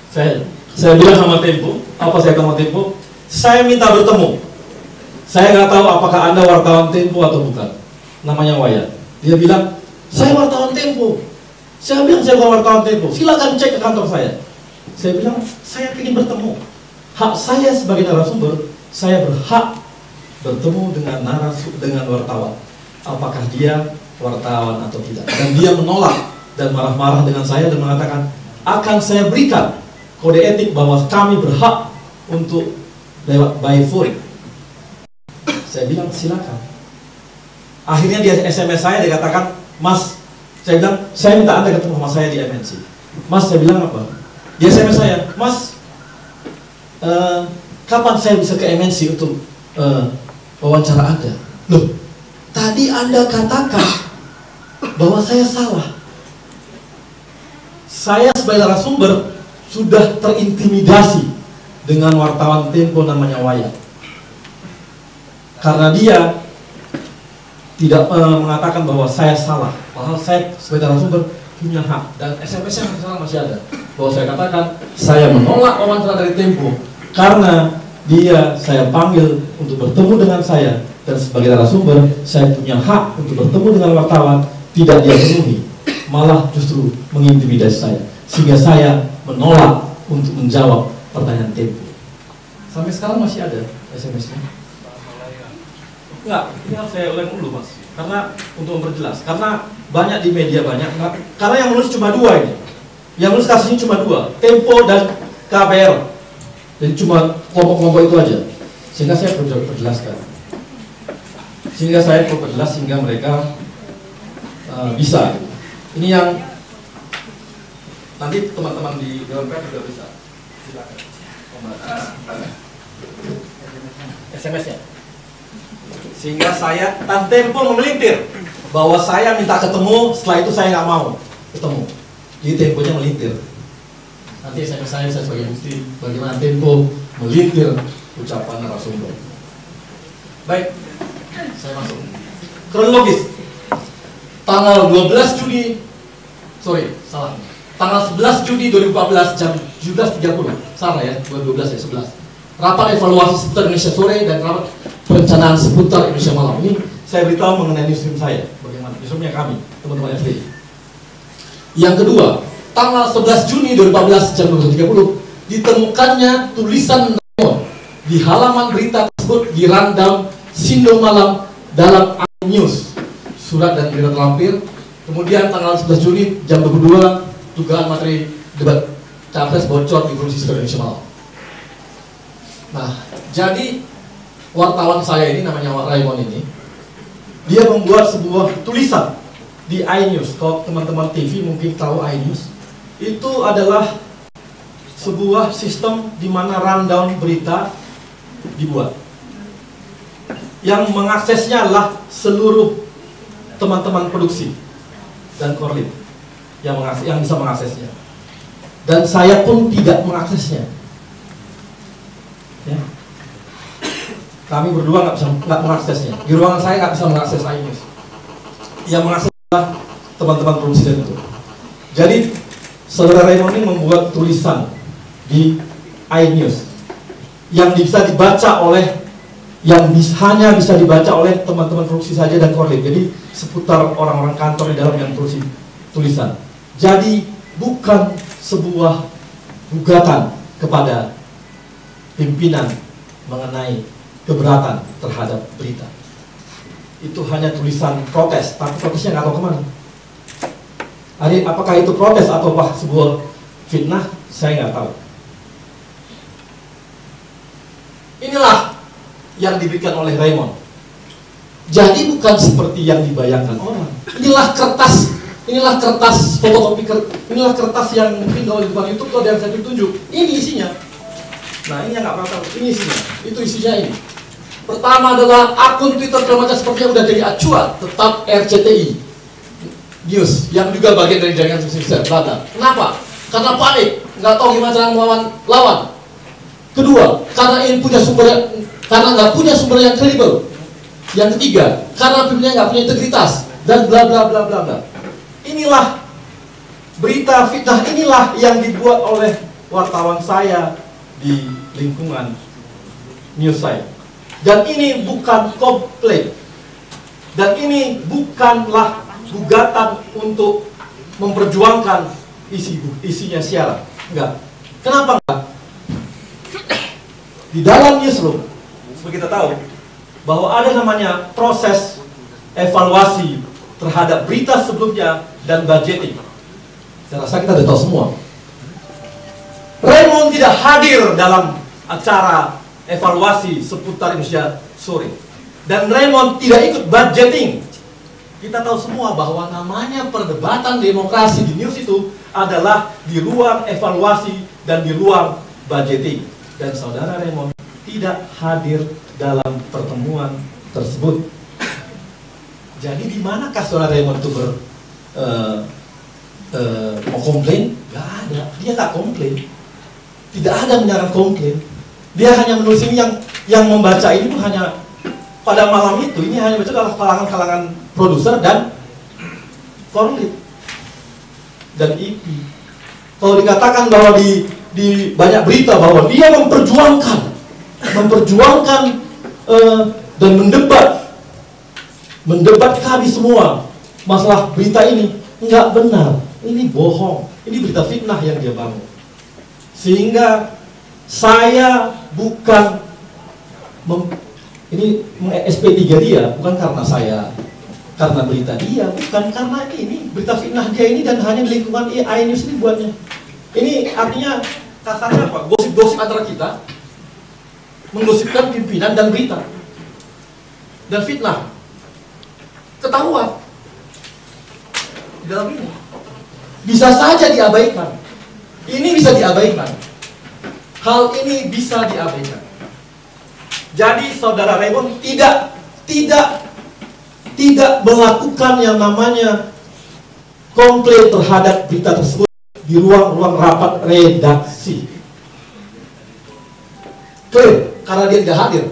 Saya bilang sama Tempo, apa saya sama Tempo? Saya minta bertemu. Saya nggak tahu apakah Anda wartawan Tempo atau bukan. Namanya Wayan. Dia bilang, saya wartawan Tempo. Saya bilang, saya bukan wartawan Tempo. Silakan cek ke kantor saya. Saya bilang, saya ingin bertemu. Hak saya sebagai narasumber, saya berhak bertemu dengan wartawan. Apakah dia wartawan atau tidak? Dan dia menolak dan marah-marah dengan saya dan mengatakan, akan saya berikan kode etik bahwa kami berhak untuk lewat by phone. Saya bilang silakan. Akhirnya dia SMS saya, dia katakan, Mas, saya bilang, saya minta Anda ketemu sama saya di MNC. Mas, saya bilang apa? Dia SMS saya, Mas, kapan saya bisa ke MNC untuk wawancara Anda? Loh, tadi Anda katakan bahwa saya salah. Saya sebagai narasumber sudah terintimidasi dengan wartawan Tempo namanya Wayan. Karena dia tidak mengatakan bahwa saya salah. Padahal saya sebagai narasumber punya hak. Dan SMS-nya masih ada. Bahwa saya katakan, saya menolak wawancara dari Tempo karena saya panggil untuk bertemu dengan saya. Dan sebagai narasumber, saya punya hak untuk bertemu dengan wartawan. Tidak dia penuhi. Malah justru mengintimidasi saya. Sehingga saya menolak untuk menjawab pertanyaan Tempo. Sampai sekarang masih ada SMS-nya. Enggak, ini harus saya ulang dulu Mas. Karena untuk memperjelas, karena banyak di media banyak. Karena yang menulis cuma dua ini. Yang menulis kasusnya cuma dua, Tempo dan KBR. Jadi cuma kelompok-kelompok itu aja. Sehingga saya perlu perjelaskan. Sehingga mereka bisa. Ini yang nanti teman-teman di Dewan Pers juga bisa. Silakan. SMS-nya. Sehingga saya dan Tempo memelintir bahwa saya minta ketemu, setelah itu saya nggak mau ketemu. Jadi Temponya melintir. Nanti SMS saya sebagai bukti bagaimana Tempo melintir ucapan narasumber. Baik, saya masuk. Kronologis. Tanggal 12 Juni, tanggal 11 Juni 2014 jam 17.30, salah ya, 12 ya, 11. Rapat evaluasi seputar Indonesia sore dan rapat perencanaan seputar Indonesia malam. Ini saya beritahu mengenai newsroom saya, bagaimana newsroomnya kami, teman-teman FD. Yang kedua, tanggal 11 Juni 2014 jam 12.30 ditemukannya tulisan di halaman berita tersebut di rundown Sindo Malam dalam iNews. Surat dan berita terlampir. Kemudian tanggal 11 Juni jam 22 dugaan materi debat capres bocor di Kursi Seluruh Indonesia Malam. Nah, jadi wartawan saya ini namanya Raymond ini, dia membuat sebuah tulisan di iNews. Kalau teman-teman TV mungkin tahu iNews, itu adalah sebuah sistem di mana rundown berita dibuat. Yang mengaksesnya adalah seluruh teman-teman produksi dan korlip yang bisa mengaksesnya. Dan saya pun tidak mengaksesnya. Ya. Kami berdua nggak mengaksesnya. Di ruangan saya nggak bisa mengakses iNews. Yang mengakses adalah teman-teman produksi itu. Jadi saudara Raymond ini membuat tulisan di iNews yang bisa dibaca oleh hanya bisa dibaca oleh teman-teman produksi saja dan korlip. Jadi seputar orang-orang kantor di dalam yang produksi tulisan. Jadi bukan sebuah gugatan kepada pimpinan mengenai keberatan terhadap berita. Itu hanya tulisan protes, tapi protesnya nggak tahu kemana. Apakah itu protes atau sebuah fitnah, saya nggak tahu. Inilah yang diberikan oleh Raymond. Jadi bukan seperti yang dibayangkan orang. Inilah kertas fotokopi, inilah kertas yang mungkin kalau di depan YouTube kalau ada yang saya tunjuk. Ini isinya. Nah ini yang nggak pernah tahu. Ini isinya. Itu isinya ini. Pertama adalah akun Twitter terbaca seperti yang udah jadi acuan tetap RCTI News yang juga bagian dari jaringan sukses Belanda. Kenapa? Karena panik, nggak tahu gimana cara melawan lawan. Kedua, karena ini punya sumber, karena nggak punya sumber yang kredibel. Yang ketiga, karena pimpinannya nggak punya integritas dan bla bla bla bla bla. Inilah berita fitnah, inilah yang dibuat oleh wartawan saya di lingkungan news saya. Dan ini bukan komplain. Dan ini bukanlah gugatan untuk memperjuangkan isinya siaran. Enggak. Kenapa enggak? Di dalam newsroom, seperti kita tahu, bahwa ada namanya proses evaluasi terhadap berita sebelumnya dan budgeting. Saya rasa kita sudah tahu semua. Raymond tidak hadir dalam acara evaluasi seputar Indonesia Sore. Dan Raymond tidak ikut budgeting. Kita tahu semua bahwa namanya perdebatan demokrasi di news itu adalah di ruang evaluasi dan di ruang budgeting. Dan saudara Raymond tidak hadir dalam pertemuan tersebut. Jadi di manakah saudara Raymond itu mau komplain? Gak ada. Dia gak komplain. Tidak ada menyerang komplain. Dia hanya menulis ini yang membaca ini pun hanya pada malam itu. Ini hanya baca adalah kalangan-kalangan produser dan korlit dan IP. Kalau dikatakan bahwa di banyak berita bahwa dia memperjuangkan dan mendebat kami semua masalah berita ini, enggak benar. Ini bohong. Ini berita fitnah yang dia bangun. Sehingga saya bukan ini SP3 dia bukan karena berita dia, bukan karena ini berita fitnah dia ini dan hanya di lingkungan iNews ini buatnya. Ini artinya kasarnya apa? Gosip-gosip antara kita, menggosipkan pimpinan dan berita dan fitnah ketahuan di dalam ini. Bisa saja diabaikan. Ini bisa diabaikan. Hal ini bisa diabaikan. Jadi saudara Raymond tidak melakukan yang namanya komplain terhadap berita tersebut di ruang-ruang rapat redaksi. Clear, karena dia tidak hadir.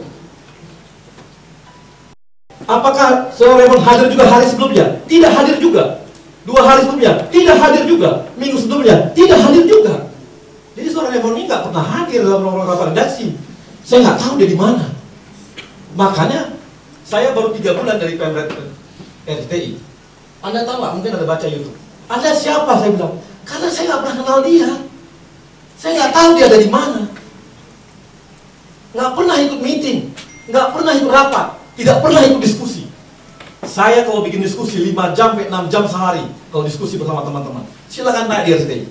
Apakah saudara Raymond hadir juga hari sebelumnya? Tidak hadir juga. 2 hari sebelumnya? Tidak hadir juga. Minggu sebelumnya? Tidak hadir juga. Jadi saudara Raymond ini nggak pernah hadir dalam ruang rapat redaksi. Saya nggak tahu dia di mana. Makanya saya baru 3 bulan dari Pemret RCTI. Anda tahu nggak? Mungkin Anda baca YouTube. Anda siapa? Saya bilang. Karena saya nggak pernah kenal dia. Saya nggak tahu dia ada di mana. Nggak pernah ikut meeting, nggak pernah ikut rapat, tidak pernah ikut diskusi. Saya kalau bikin diskusi 5 jam, 6 jam sehari kalau diskusi bersama teman-teman. Silakan tanya di RCTI.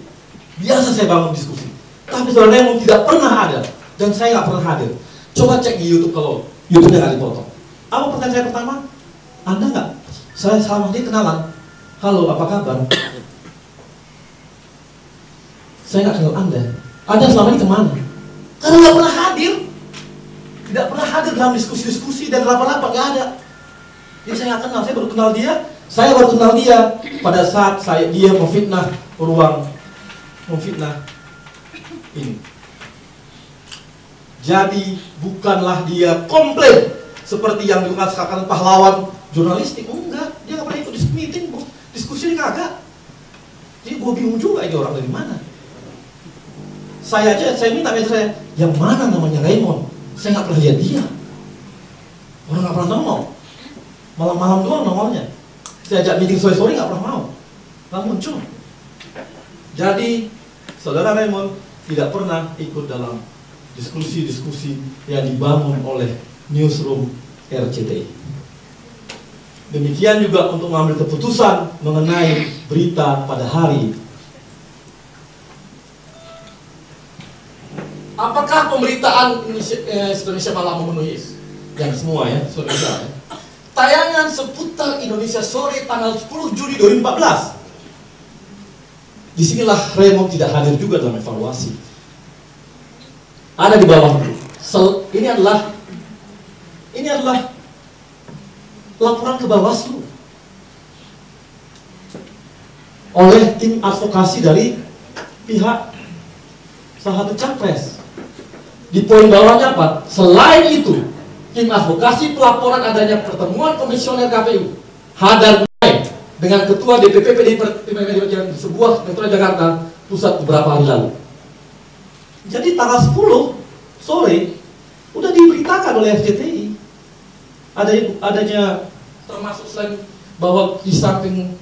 Biasa saya bangun diskusi. Tapi saudara Raymond tidak pernah ada dan saya nggak pernah hadir. Coba cek di YouTube kalau YouTube-nya nggak dipotong. Apa pertanyaan saya pertama? Anda nggak? Saya sama dia kenalan. Halo, apa kabar? Saya nggak kenal Anda. Anda selama ini kemana? Karena nggak pernah hadir. Tidak pernah hadir dalam diskusi-diskusi dan rapat-rapat, nggak ada. Jadi saya nggak kenal. Saya baru kenal dia. Saya baru kenal dia pada saat dia memfitnah ini. Jadi bukanlah dia komplain seperti yang dikatakan pahlawan jurnalistik. Enggak, dia nggak pernah ikut meeting, diskusi dia kagak. Jadi gue bingung juga ini orang dari mana. Saya minta meja saya, yang mana namanya Raymond? Saya nggak pernah lihat dia. Orang nggak pernah nongol. Malam-malam doang nongolnya. Saya ajak meeting sore-sore nggak pernah mau. Nggak muncul. Jadi saudara Raymond tidak pernah ikut dalam diskusi-diskusi yang dibangun oleh newsroom RCTI. Demikian juga untuk mengambil keputusan mengenai berita pada hari. Apakah pemberitaan Indonesia Malam memenuhi yang semua ya, saudara? Tayangan seputar Indonesia Sore tanggal 10 Juli 2014. Disinilah Raymond tidak hadir juga dalam evaluasi. Ada di bawah. Ini adalah laporan ke Bawaslu oleh tim advokasi dari pihak salah satu capres. Di poin bawahnya apa? Selain itu, tim advokasi pelaporan adanya pertemuan komisioner KPU Hadar dengan ketua DPP PDI Perjuangan sebuah metro Jakarta Pusat beberapa hari lalu. Jadi tanggal 10 sore udah diberitakan oleh RCTI adanya termasuk selain bahwa di samping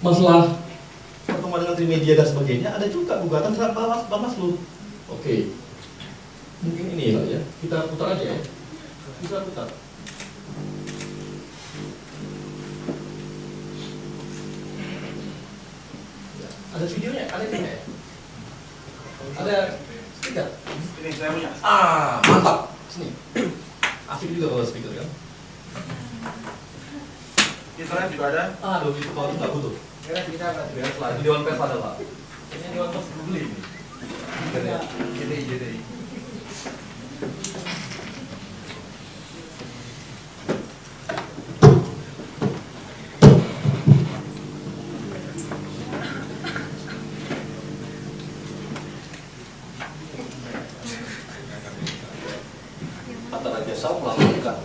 masalah pertemuan dengan Trimedia dan sebagainya, ada juga gugatan terhadap Bawaslu. Oke, mungkin ini lah ya, kita putar aja ya, kita putar. Ada videonya, ada ini ya? Ada speaker? Ini saya punya. Mantap. Sini. Asik juga kalau speaker kan? Internet juga ada. Aduh, itu kalau nggak butuh. Kita beres lagi Dewan Pers ada Pak. Ini Dewan Pers beli ini. JTI. Hatta Rajasa melaporkan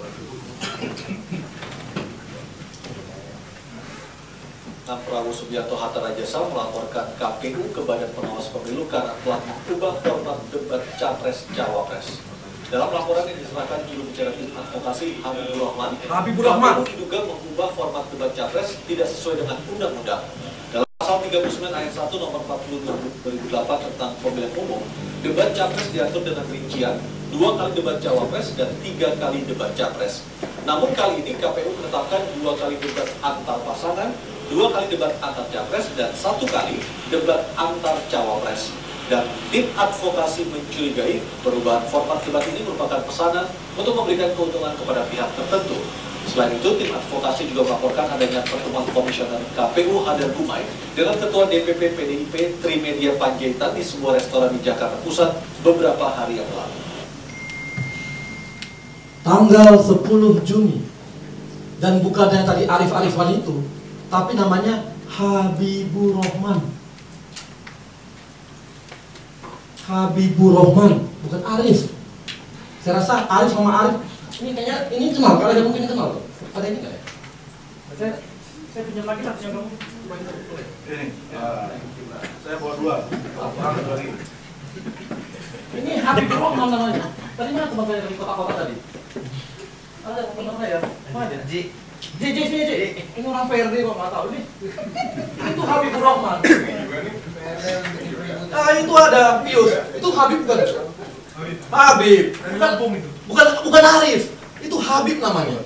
Prabowo Subianto Hatta Rajasa melaporkan KPU ke Badan Pengawas Pemilu karena telah mengubah format debat Capres Cawapres. Dalam laporan yang diserahkan juru bicara tim advokasi Habibur Rahman, KPU diduga mengubah format debat Capres tidak sesuai dengan undang-undang. Dalam pasal 39 ayat 1 nomor 40 2008 tentang pemilihan umum, debat Capres diatur dengan rincian 2 kali debat Cawapres dan 3 kali debat Capres. Namun kali ini KPU menetapkan 2 kali debat antar pasangan, 2 kali debat antar Capres, dan 1 kali debat antar Cawapres. Dan tim advokasi mencurigai perubahan format debat ini merupakan pesanan untuk memberikan keuntungan kepada pihak tertentu. Selain itu, tim advokasi juga melaporkan adanya pertemuan komisioner KPU Hadar Gumai dengan Ketua DPP PDIP Trimedia Panjaitan di sebuah restoran di Jakarta Pusat beberapa hari yang lalu. Tanggal 10 Juni, dan bukan yang tadi Arif-Arifan itu, tapi namanya Habibur Rahman. Habibur Rahman, bukan Arif. Saya rasa Arif sama Arif ini kayaknya ini kenal, kalau ada mungkin kenal tuh. Ada ini nggak ya? Saya pinjam lagi satunya kamu. Ini, saya bawa 2. Kurang 2 lagi. Ini Habibur Rahman namanya. Tadi mana teman saya dari kota-kota tadi? Ada teman saya. Mana dia? J. Ini orang PRD kok nggak tahu nih. Itu Habibur Rahman. Itu ada Pius. Itu Habib bukan? Habib. Bukan Arif. Itu Habib namanya.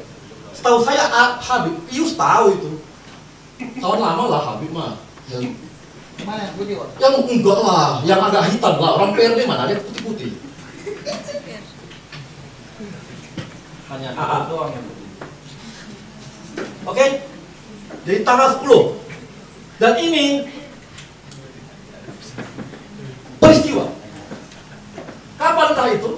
Setahu saya Habib. Pius tahu itu. Kawan lama lah Habib mah. Mana yang putih, Pak? Yang enggak lah, yang agak hitam lah. Orang PRD mana ada putih-putih. Hanya AA doang yang putih. Oke. Jadi tanggal 10. Dan ini peristiwa. Kapan entah itu?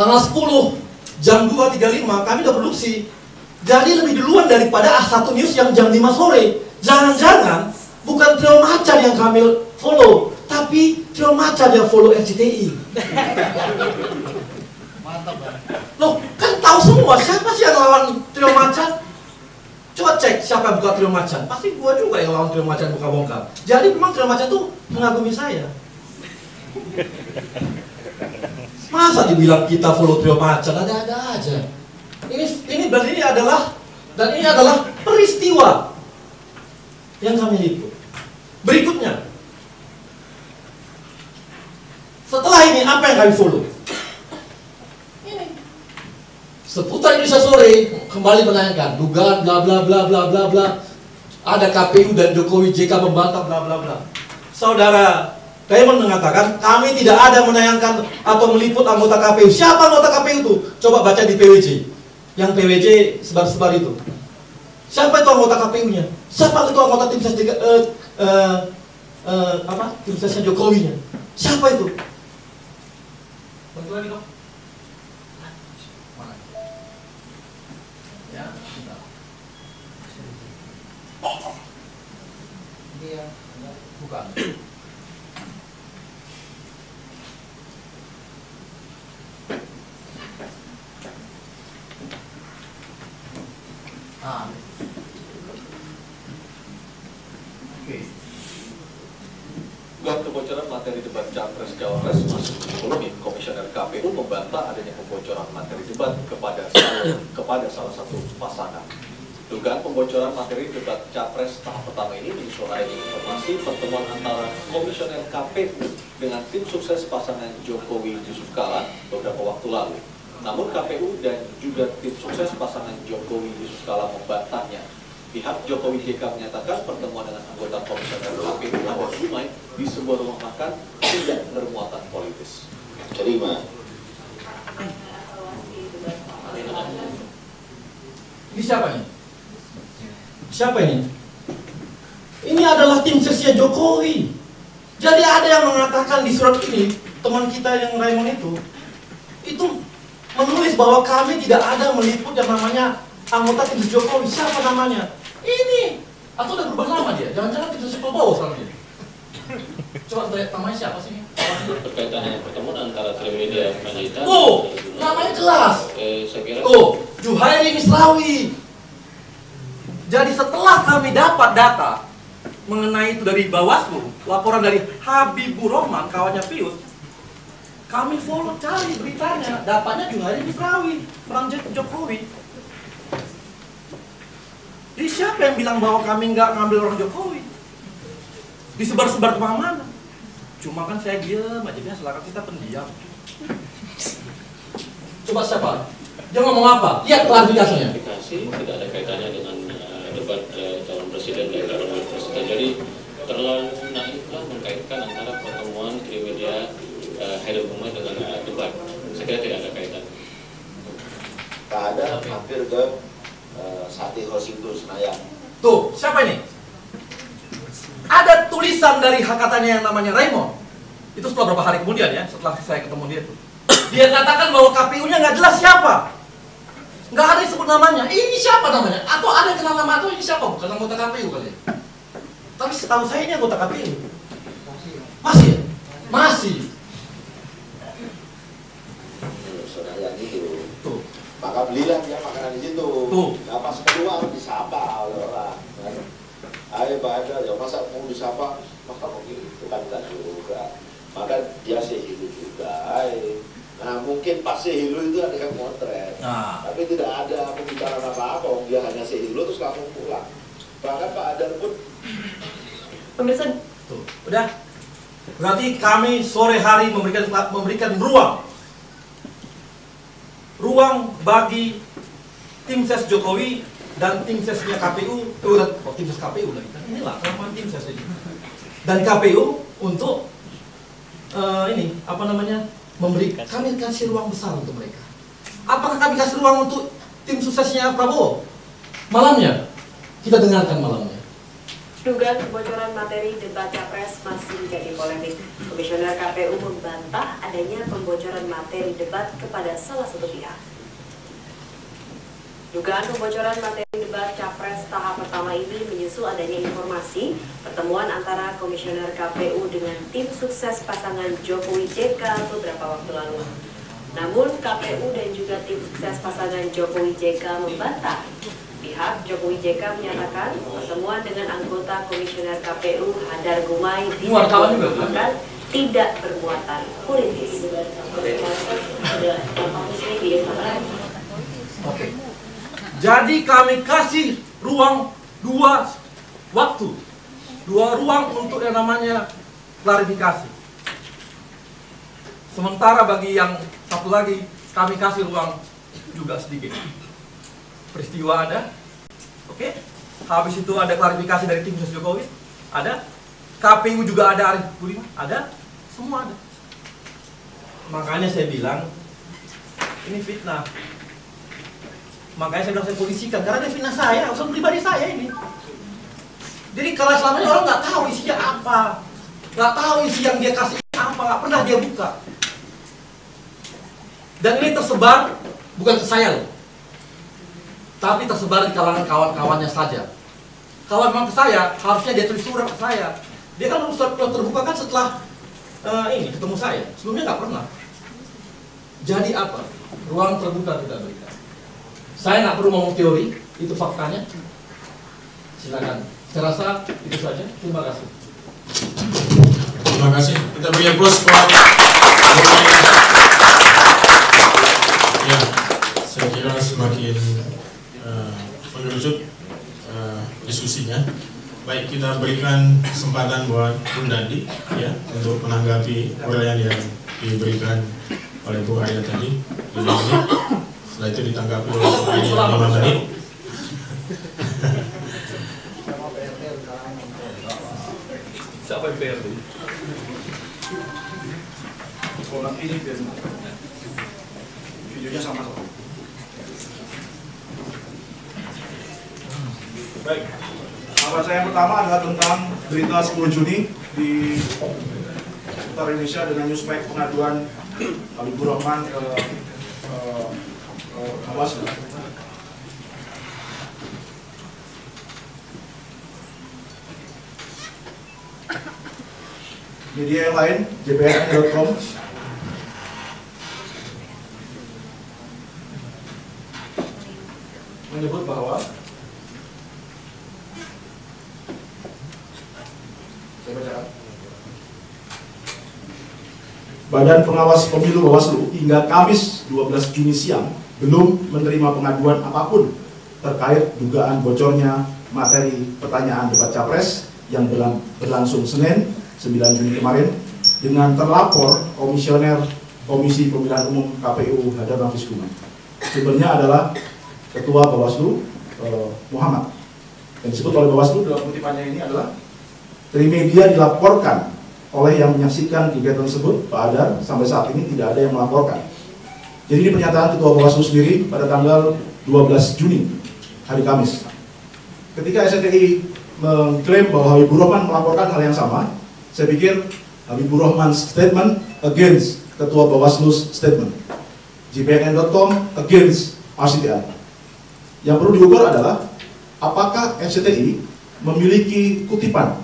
Tanggal 10 jam 2.35 kami udah produksi. Jadi lebih duluan daripada A1 News yang jam 5 sore. Jangan-jangan bukan Trio Macan yang kami follow, tapi Trio Macan yang follow RCTI. Mantap, Pak. Loh, kan tahu semua siapa sih yang lawan Trio Macan? Coba cek siapa yang buka Trio Macan. Pasti gua juga yang lawan Trio Macan buka-bongkar. Jadi memang Trio Macan tuh mengagumi saya. Masa dibilang kita follow Trio Macan, ada-ada aja. Ini berarti ini adalah peristiwa yang kami liput. Berikutnya, setelah ini apa yang kami follow? Ini seputar Indonesia Sore kembali menanyakan dugaan bla bla bla bla bla bla. Ada KPU dan Jokowi JK membantah bla bla bla. Saudara Raymond mengatakan kami tidak ada menayangkan atau meliput anggota KPU. Siapa anggota KPU itu? Coba baca di PWJ. Yang PWJ sebar-sebar itu. Siapa itu anggota KPU-nya? Siapa itu anggota tim ses tim sesnya Jokowi-nya? Siapa itu? Bantu lagi dong. Mana? Ya, kita. Dia Bukan. Dugaan kebocoran Capres Cawapres masuk polemik, Komisioner KPU membantah adanya pembocoran materi debat kepada salah satu pasangan. Dugaan pembocoran materi debat Capres tahap pertama ini menyusul adanya informasi pertemuan antara Komisioner KPU dengan tim sukses pasangan Jokowi Yusuf Kala beberapa waktu lalu. Namun KPU dan juga tim sukses pasangan Jokowi Yusuf Kala membantahnya. Pihak Jokowi JK menyatakan pertemuan dengan anggota Komisioner KPU Hadar Gumai di sebuah rumah makan tidak bermuatan politis. Terima. Ini siapa nih? Siapa ini? Ini adalah tim sesnya Jokowi. Jadi ada yang mengatakan di surat ini, teman kita yang Raymond itu menulis bahwa kami tidak ada meliput yang namanya anggota tim ses Jokowi. Siapa namanya? Ini. Atau udah berubah nama dia? Jangan-jangan tim ses Prabowo sekarang dia. Coba tanya namanya siapa sih? Berkaitan dengan pertemuan antara Trimedia Panjaitan. Oh, namanya jelas. Saya kira. Oh, Juhairi Misrawi. Jadi setelah kami dapat data mengenai itu dari Bawaslu, laporan dari Habibur Rahman, kawannya Pius, kami follow cari beritanya, dapatnya Juhairi Misrawi, orang Jokowi. Jadi siapa yang bilang bahwa kami nggak ngambil orang Jokowi? Disebar-sebar kemana-mana. Cuma kan saya diam aja, silakan kita pendiam. Coba siapa? Dia ngomong apa? Lihat klarifikasinya. Klarifikasi tidak ada kaitannya dengan debat calon presiden dan calon wakil presiden. Jadi terlalu naiflah mengkaitkan antara pertemuan Trimedia Hadar Gumai dengan debat. Saya kira tidak ada kaitan. Ada hampir ke Sati Hosindo Senayan. Tuh, siapa ini? Ada tulisan dari katanya yang namanya Raymond. Itu setelah beberapa hari kemudian ya, setelah saya ketemu dia tuh. Dia katakan bahwa KPU-nya nggak jelas siapa. Nggak ada yang sebut namanya. Ini siapa namanya? Atau ada yang kenal nama atau ini siapa? Bukan anggota KPU kali ya. Tapi setahu saya ini anggota KPU. Masih? Masih. Senayan itu. Tuh. Maka belilah dia makanan di situ. Tuh. Nah pas keluar disapa oleh orang. Ayo Pak Hadar, ya masa mau disapa? Maka mungkin itu kan enggak juga. Maka dia sehilu juga. Nah mungkin pas sehilu itu ada yang motret. Tapi tidak ada pembicaraan apa-apa. Dia hanya sehilu terus langsung pulang. Bahkan Pak Hadar pun. Pemirsa. Tuh. Udah. Berarti kami sore hari memberikan ruang bagi tim ses Jokowi dan tim sesnya KPU, tim ses KPU lagi kan inilah kelemahan tim ses ini. Dan KPU untuk kami kasih ruang besar untuk mereka. Apakah kami kasih ruang untuk tim suksesnya Prabowo? Malamnya kita dengarkan malamnya. Dugaan kebocoran materi debat Capres masih menjadi polemik. Komisioner KPU membantah adanya pembocoran materi debat kepada salah satu pihak. Dugaan pembocoran materi debat Capres tahap pertama ini menyusul adanya informasi pertemuan antara Komisioner KPU dengan tim sukses pasangan Jokowi JK beberapa waktu lalu. Namun KPU dan juga tim sukses pasangan Jokowi JK membantah. Pihak Jokowi JK menyatakan pertemuan dengan anggota Komisioner KPU Hadar Gumai disebutkan tidak bermuatan politis. Oke. Jadi kami kasih ruang dua ruang untuk yang namanya klarifikasi. Sementara bagi yang satu lagi kami kasih ruang juga sedikit. Peristiwa ada, oke. Habis itu ada klarifikasi dari tim ses Jokowi, ada. KPU juga ada, Arief Budiman, ada. Semua ada. Makanya saya bilang ini fitnah. Makanya saya bilang saya polisikan karena ini fitnah saya, urusan pribadi saya ini. Jadi kalau selama ini orang nggak tahu isinya apa, nggak tahu isi yang dia kasih apa, nggak pernah dia buka. Dan ini tersebar bukan ke saya loh, tapi tersebar di kalangan kawan-kawannya saja. Kalau memang ke saya, harusnya dia tulis surat ke saya. Dia kan surat terbuka kan setelah ini ketemu saya. Sebelumnya nggak pernah. Jadi apa? Ruang terbuka kita berikan. Saya nggak perlu ngomong teori, itu faktanya. Silakan. Saya rasa itu saja. Terima kasih. Terima kasih. Kita beri aplaus buat ya, saya kira semakin mengerucut diskusinya. Baik, kita berikan kesempatan buat Bung Dandi ya untuk menanggapi uraian yang diberikan oleh Bu Arya tadi 5 menit. Setelah itu ditanggapi oleh Bu Arya 5 menit. Siapa yang PRD? Kalau nanti ini videonya sama. Baik. Sahabat saya yang pertama adalah tentang berita 10 Juni di seputar Indonesia dengan newspack pengaduan Habibur Rahman ke Bawaslu. Media yang lain, jpn.com, menyebut bahwa Badan Pengawas Pemilu Bawaslu hingga Kamis 12 Juni siang belum menerima pengaduan apapun terkait dugaan bocornya materi pertanyaan debat Capres yang berlangsung Senin 9 Juni kemarin dengan terlapor Komisioner Komisi Pemilihan Umum KPU Hadar Nafis Gumai. Sumbernya adalah Ketua Bawaslu Muhammad. Yang disebut oleh Bawaslu dalam kutipannya ini adalah Trimedia dilaporkan oleh yang menyaksikan kegiatan tersebut, Pak Hadar, sampai saat ini tidak ada yang melaporkan. Jadi ini pernyataan Ketua Bawaslu sendiri pada tanggal 12 Juni, hari Kamis. Ketika SCTI mengklaim bahwa Habibur Rahman melaporkan hal yang sama, saya pikir Habibur Rahman's statement against Ketua Bawaslu's statement. jpn.com against RCTI. Yang perlu diukur adalah apakah SCTI memiliki kutipan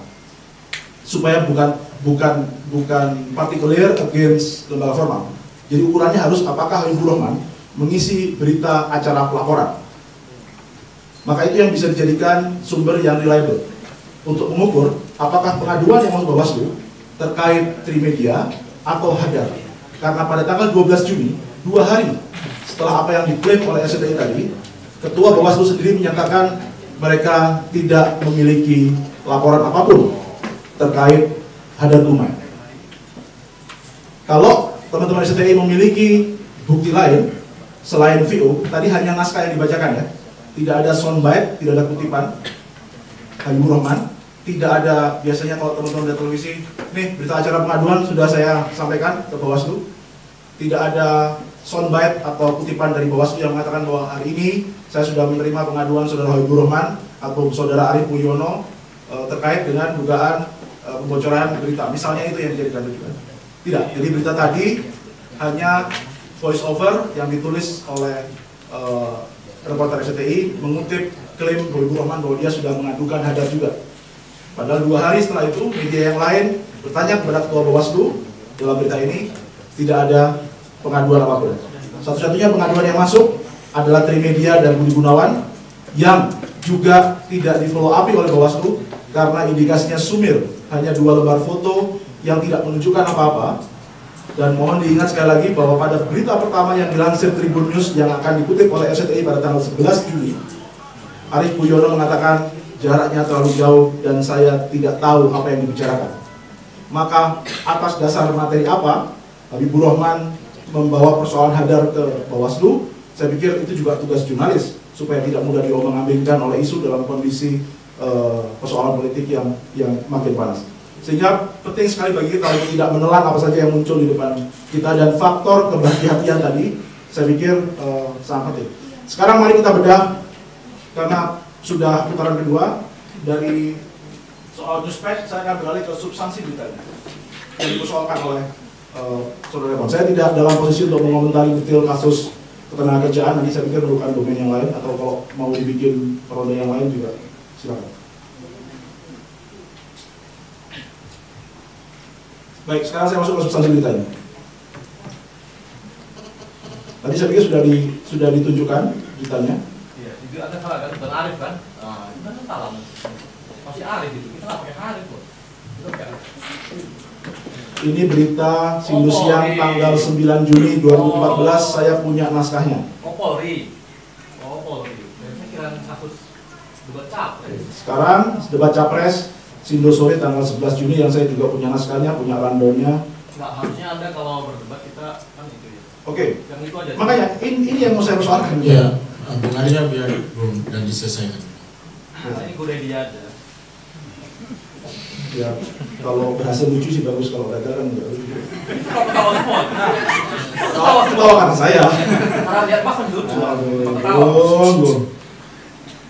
supaya bukan partikular against lembaga formal. Jadi ukurannya harus apakah Habibur Rahman mengisi berita acara pelaporan. Maka itu yang bisa dijadikan sumber yang reliable untuk mengukur apakah pengaduan yang masuk Bawaslu terkait Trimedia atau Hadar. Karena pada tanggal 12 Juni, 2 hari setelah apa yang diklaim oleh SCTI tadi, Ketua Bawaslu sendiri menyatakan mereka tidak memiliki laporan apapun terkait Hadar Gumai. Kalau teman-teman SCTI memiliki bukti lain selain VO, tadi hanya naskah yang dibacakan ya, tidak ada soundbite, tidak ada kutipan Habibur Rahman, tidak ada, biasanya kalau teman-teman dari televisi, nih berita acara pengaduan sudah saya sampaikan ke Bawaslu, tidak ada soundbite atau kutipan dari Bawaslu yang mengatakan bahwa hari ini saya sudah menerima pengaduan saudara Habibur Rahman atau saudara Arief Puyono terkait dengan dugaan pembocoran berita, misalnya itu yang dijadikan rujukan. Tidak, jadi berita tadi hanya voice over yang ditulis oleh reporter SCTI mengutip klaim Habibur Rahman bahwa dia sudah mengadukan Hadar juga. Padahal 2 hari setelah itu media yang lain bertanya kepada Ketua Bawaslu dalam berita ini tidak ada pengaduan apapun. Satu-satunya pengaduan yang masuk adalah Trimedia dan Budi Gunawan yang juga tidak di follow up oleh Bawaslu karena indikasinya sumir, hanya 2 lembar foto yang tidak menunjukkan apa-apa. Dan mohon diingat sekali lagi bahwa pada berita pertama yang dilansir Tribun News yang akan dikutip oleh SCTI pada tanggal 11 Juli, Arief Puyono mengatakan jaraknya terlalu jauh dan saya tidak tahu apa yang dibicarakan. Maka atas dasar materi apa Habibur Rahman membawa persoalan Hadar ke Bawaslu? Saya pikir itu juga tugas jurnalis supaya tidak mudah diombang-ambingkan oleh isu dalam kondisi persoalan politik yang makin panas. Sehingga penting sekali bagi kita untuk tidak menelan apa saja yang muncul di depan kita, dan faktor kehati-hatian tadi saya pikir sangat penting. Sekarang mari kita bedah, karena sudah putaran kedua dari soal newspack, saya akan beralih ke substansi beritanya yang dipersoalkan oleh saudara Lemon. Saya tidak dalam posisi untuk mengomentari detail kasus ketenagakerjaan, nanti saya pikir merupakan domain yang lain, atau kalau mau dibikin ronde yang lain juga silakan. Baik, sekarang saya masuk ke substansi beritanya. Tadi saya pikir sudah ditunjukkan beritanya. Iya, juga ada salah kan, bukan Arief kan? Nah, itu kan salah. Masih Arief itu, kita nggak pakai Arief kok. Itu enggak. Ini berita Sindusiang tanggal 9 Juni 2014, saya punya naskahnya. Polri. Saya kira kasus debat capres. Sekarang debat capres Sindo sore tanggal 11 Juni yang saya juga punya naskahnya, punya rundownnya. Nggak, harusnya Anda kalau berdebat kita kan itu ya. Oke. Yang itu aja. Makanya ini yang mau saya persoalkan. Ya, Bung Arya biar Bung dan diselesaikan. Nah, ini gue ready aja. Ya, kalau berhasil lucu sih bagus, kalau gagal kan enggak lucu. Ketawa semua. Ketawa karena saya. Karena lihat makan lucu. Bung.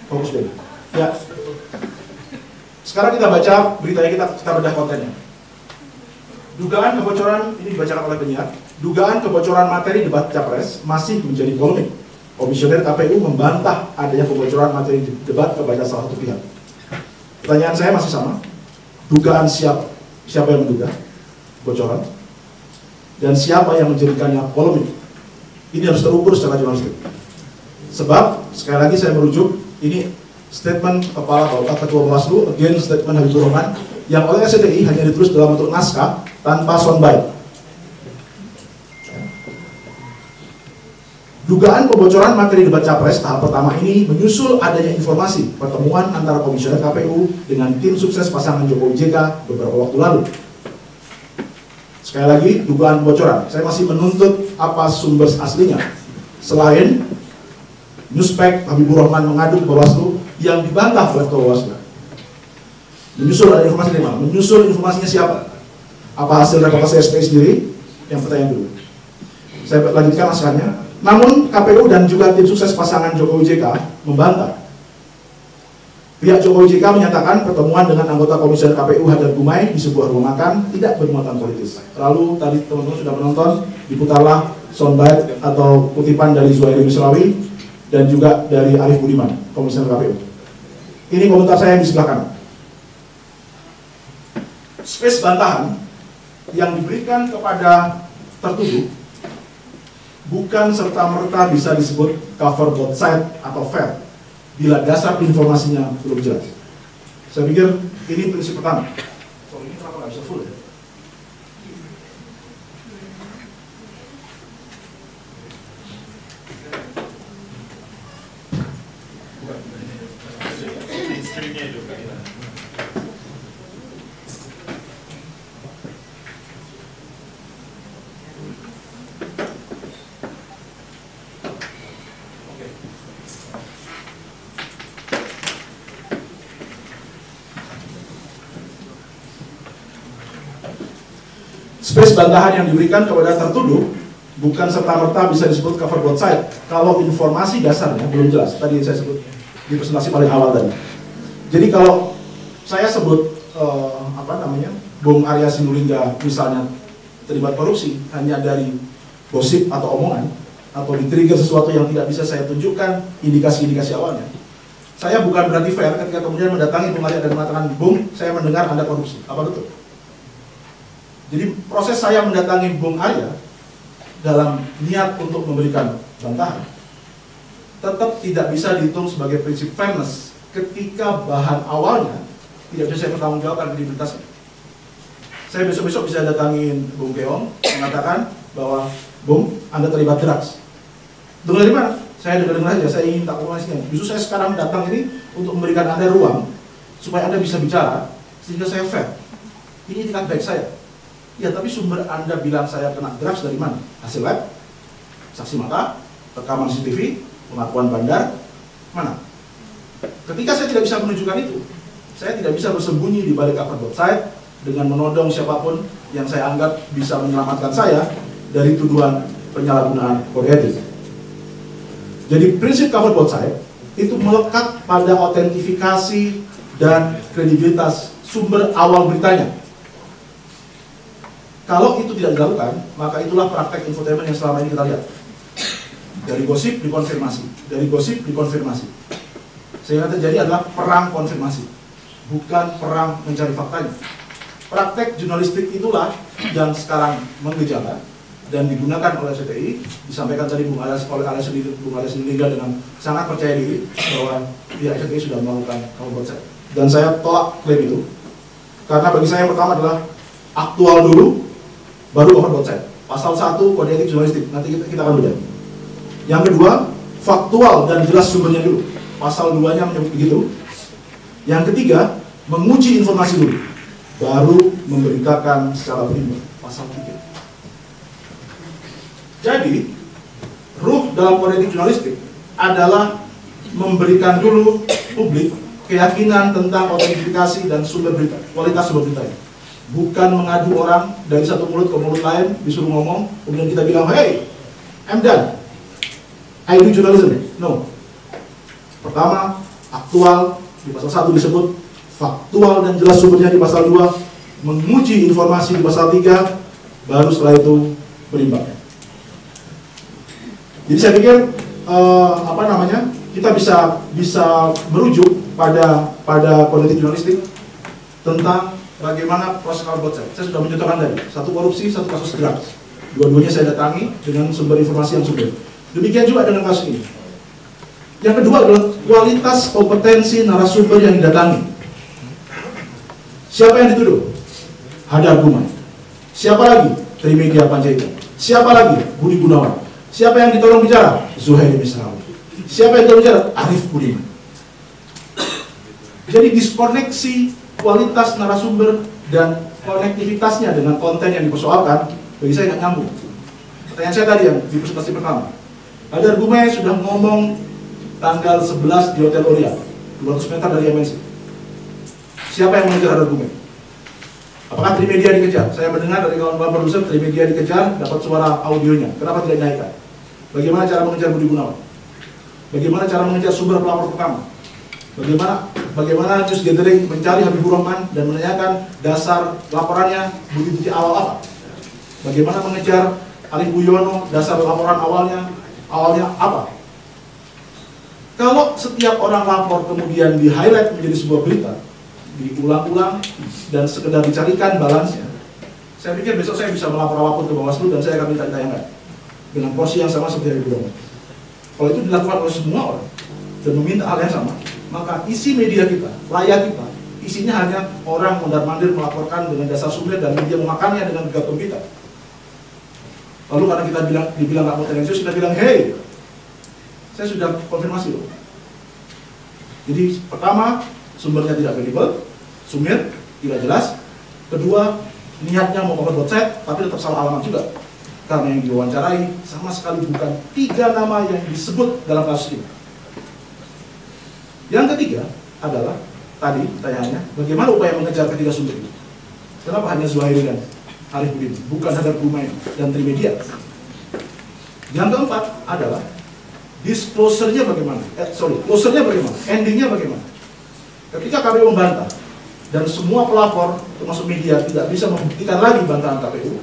Fokus deh. Ya. Sekarang kita baca beritanya, kita bedah kontennya. Dugaan kebocoran, ini dibacakan oleh penyiar. Dugaan kebocoran materi debat capres masih menjadi polemik. Komisioner KPU membantah adanya kebocoran materi debat kepada salah satu pihak. Pertanyaan saya masih sama. Dugaan siapa yang menduga bocoran dan siapa yang menjadikannya polemik. Ini harus terukur secara jurnalistik. Sebab sekali lagi saya merujuk ini statement Kepala Ketua Bawaslu, again statement Habibur Rahman yang oleh SCTI hanya ditulis dalam bentuk naskah tanpa soundbite. Dugaan pembocoran materi debat capres tahap pertama ini menyusul adanya informasi pertemuan antara komisioner KPU dengan tim sukses pasangan Jokowi JK beberapa waktu lalu. Sekali lagi, dugaan pembocoran. Saya masih menuntut apa sumber aslinya. Selain Newspek Habibur Rahman mengadu ke Bawaslu yang dibantah oleh Ketua Bawaslu. Menyusul ada informasi dari mana? Menyusul informasinya siapa? Apa hasil reportase SPI sendiri? Yang pertanyaan dulu. Saya lanjutkan naskahnya. Namun KPU dan juga tim sukses pasangan Jokowi JK membantah. Pihak Jokowi JK menyatakan pertemuan dengan anggota komisioner KPU Hadar Gumai di sebuah rumah makan tidak bermuatan politis. Lalu tadi teman-teman sudah menonton, diputarlah soundbite atau kutipan dari Zuhairi Misrawi dan juga dari Arif Budiman, komisioner KPU. Ini komentar saya yang di sebelah kanan. Space bantahan yang diberikan kepada tertuduh bukan serta-merta bisa disebut cover both side atau fair bila dasar informasinya belum jelas. Saya pikir ini prinsip pertama. So, ini kenapa nggak bisa full ya? Space bantahan yang diberikan kepada tertuduh bukan serta-merta bisa disebut cover both side kalau informasi dasarnya belum jelas. Tadi saya sebut di presentasi paling awal tadi. Jadi kalau saya sebut Bung Arya Sinulinga misalnya terlibat korupsi hanya dari gosip atau omongan atau di-trigger sesuatu yang tidak bisa saya tunjukkan indikasi-indikasi awalnya, saya bukan berarti fair ketika kemudian mendatangi Bung Arya dan mengatakan, Bung, saya mendengar Anda korupsi. Apa betul? Jadi proses saya mendatangi Bung Arya dalam niat untuk memberikan bantahan tetap tidak bisa dihitung sebagai prinsip fairness ketika bahan awalnya tidak bisa saya pertanggungjawabkan kredibilitasnya. Saya besok-besok bisa datangin Bung Keong mengatakan bahwa Bung, Anda terlibat drugs. Dengar dari mana? Saya dengar aja, saya ingin tak informasinya. Justru saya sekarang datang ini untuk memberikan Anda ruang supaya Anda bisa bicara sehingga saya fair. Ini tingkat baik saya. Ya, tapi sumber Anda bilang saya kena drugs dari mana? Hasil lab, saksi mata, rekaman CCTV, pengakuan bandar, mana? Ketika saya tidak bisa menunjukkan itu, saya tidak bisa bersembunyi di balik cover both side dengan menodong siapapun yang saya anggap bisa menyelamatkan saya dari tuduhan penyalahgunaan kode etik. Jadi prinsip cover both side itu melekat pada autentifikasi dan kredibilitas sumber awal beritanya. Kalau itu tidak dilakukan, maka itulah praktek infotainment yang selama ini kita lihat. Dari gosip dikonfirmasi, dari gosip dikonfirmasi. Sehingga terjadi adalah perang konfirmasi, bukan perang mencari faktanya. Praktek jurnalistik itulah yang sekarang menggejala dan digunakan oleh SCTI, disampaikan tadi Bung Arya Sinulinga dengan sangat percaya diri bahwa pihak SCTI sudah melakukan cover both side. Dan saya tolak klaim itu, karena bagi saya yang pertama adalah aktual dulu, baru over website. Pasal 1 kode etik jurnalistik, nanti kita akan bedah. Yang kedua, faktual dan jelas sumbernya dulu. Pasal 2-nya menyebut begitu. Yang ketiga, menguji informasi dulu, baru memberitakan secara berimbang. Pasal 3. Jadi, ruh dalam kode etik jurnalistik adalah memberikan dulu publik keyakinan tentang autentifikasi dan sumber berita, kualitas sumber berita. Bukan mengadu orang dari satu mulut ke mulut lain, disuruh ngomong, kemudian kita bilang, hey, I'm done, I do journalism. No. Pertama, aktual, di pasal 1 disebut, faktual dan jelas sumbernya di pasal 2, menguji informasi di pasal 3, baru setelah itu berimbang. Jadi saya pikir, kita bisa merujuk pada kode etik jurnalistik tentang bagaimana proses website. Saya sudah mencontohkan tadi, satu korupsi, satu kasus drugs. Dua-duanya saya datangi dengan sumber informasi yang sumber. Demikian juga dengan kasus ini. Yang kedua adalah kualitas kompetensi narasumber yang didatangi. Siapa yang dituduh? Hadar Gumai. Siapa lagi? Trimedia Panjaitan. Siapa lagi? Budi Gunawan. Siapa yang ditolong bicara? Zuhairi Misrawi. Siapa yang ditolong bicara? Arif Budiman. Jadi diskoneksi kualitas narasumber dan konektivitasnya dengan konten yang dipersoalkan, bagi saya nggak nyambung. Pertanyaan saya tadi yang di presentasi pertama, Hadar Gumai sudah ngomong tanggal 11 di Hotel Oria, 200 meter dari MNC. Siapa yang mengejar Hadar Gumai? Apakah Trimedia dikejar? Saya mendengar dari kawan-kawan produser, Trimedia dikejar, dapat suara audionya. Kenapa tidak dinaikkan? Bagaimana cara mengejar Budi Gunawan? Bagaimana cara mengejar sumber pelapor pertama? Bagaimana news gathering mencari Habibur Rahman dan menanyakan dasar laporannya bukti-bukti awal apa? Bagaimana mengejar Arif Buyono, dasar laporan awalnya apa? Kalau setiap orang lapor kemudian di-highlight menjadi sebuah berita, diulang-ulang dan sekedar dicarikan balansnya, saya pikir besok saya bisa melapor apapun ke Bawaslu dan saya akan minta ditayangkan dengan porsi yang sama seperti Habibur Rahman. Kalau itu dilakukan oleh semua orang dan meminta hal yang sama, maka isi media kita, layar kita, isinya hanya orang mondar-mandir melaporkan dengan dasar sumber dan media memakannya dengan beragam berita. Lalu karena kita dibilang nggak mau tendensius, kita bilang, hey, saya sudah konfirmasi loh. Jadi pertama, sumbernya tidak kredibel, sumir tidak jelas. Kedua, niatnya mau cover website, tapi tetap salah alamat juga. Karena yang diwawancarai sama sekali bukan 3 nama yang disebut dalam kasus ini. Yang ketiga adalah, tadi pertanyaannya, bagaimana upaya mengejar ketiga sumber itu? Kenapa hanya Zuhairi dan Arif Budiman, bukan Hadar Gumai dan Trimedia? Yang keempat adalah, disclosure-nya bagaimana? Closure-nya bagaimana? Ending-nya bagaimana? Ketika KPU membantah, dan semua pelapor, termasuk media, tidak bisa membuktikan lagi bantahan KPU,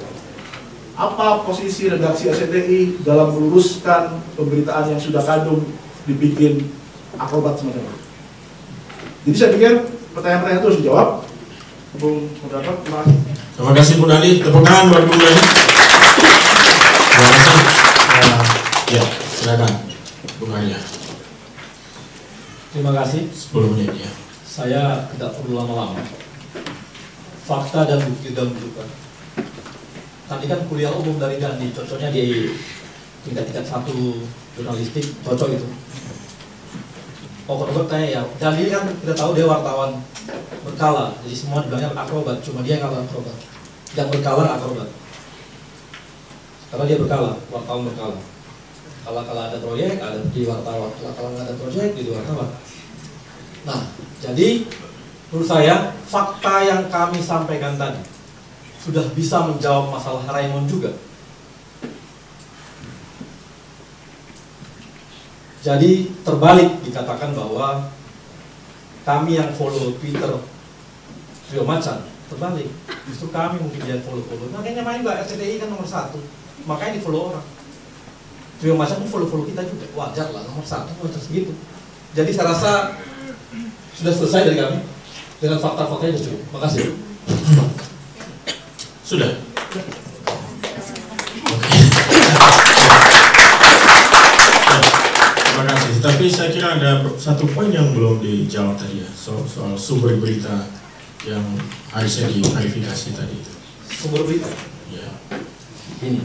apa posisi redaksi SCTI dalam meluruskan pemberitaan yang sudah kadung dibikin akrobat semacam itu? Jadi saya pikir pertanyaan-pertanyaan itu harus dijawab. Bung Moderator, terima kasih. Terima kasih Bu Nali. Tepuk tangan buat Bu Nali. Terima kasih. Ya, silakan Bu Nali. Terima kasih. 10 menit ya. Saya tidak perlu lama-lama. Fakta dan bukti sudah menunjukkan. Tadi kan kuliah umum dari Gandhi, cocoknya di tingkat 1 jurnalistik, cocok itu. Pokok-pokok tanya ya, Gandhi kan kita tahu dia wartawan berkala, jadi semua dibilangnya akrobat, cuma dia yang kalah akrobat, yang berkala akrobat. Karena dia berkala, wartawan berkala. Kala-kala ada proyek, ada di wartawan. Kala-kala nggak ada proyek, di wartawan. Nah, jadi menurut saya fakta yang kami sampaikan tadi sudah bisa menjawab masalah Raymond juga. Jadi terbalik dikatakan bahwa kami yang follow Twitter Trio Macan, terbalik. Justru kami mungkin yang follow. Makanya main Mbak, RCTI kan nomor 1, makanya di follow orang. Trio Macan pun follow kita juga, wajar lah, nomor 1 wajar segitu. Jadi saya rasa sudah selesai dari kami dengan fakta-faktanya itu cukup. Makasih. Sudah. Terima kasih. Tapi saya kira ada satu poin yang belum dijawab tadi ya, soal sumber berita yang harusnya diverifikasi tadi itu. sumber berita. Ini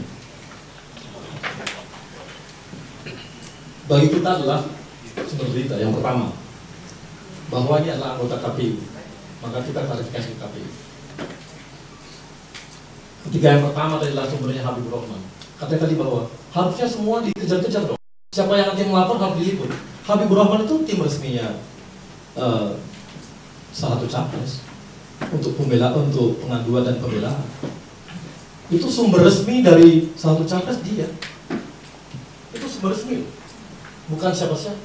bagi kita adalah sumber berita yang pertama, bahwa ini adalah anggota KPU, maka kita klarifikasi ke KPU. Ketika yang pertama adalah sumbernya Habibur Rahman, katanya tadi bahwa harusnya semua dikejar-kejar dong. Siapa yang nanti melapor harus diliput. Habibur Rahman itu tim resminya salah satu capres untuk pembelaan, untuk pengaduan dan pembelaan. Itu sumber resmi dari salah satu capres dia. Itu sumber resmi, bukan siapa-siapa.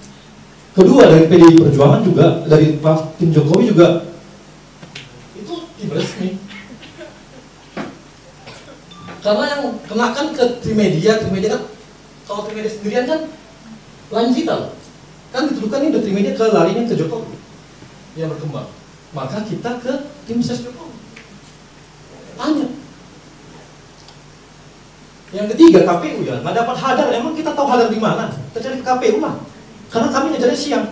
Kedua, dari PDI Perjuangan juga, dari tim Jokowi juga, itu tim resmi. Karena yang kenakan ke Trimedia kan, kalau Trimedia sendirian kan lain kita, kan dituduhkan ini dari Trimedia ke larinya ke Jokowi yang berkembang. Maka kita ke tim ses Jokowi. Tanya. Yang ketiga, KPU ya, nggak dapat Hadar. Emang kita tahu Hadar di mana? Kita cari ke KPU lah. Karena kami ngejarnya siang.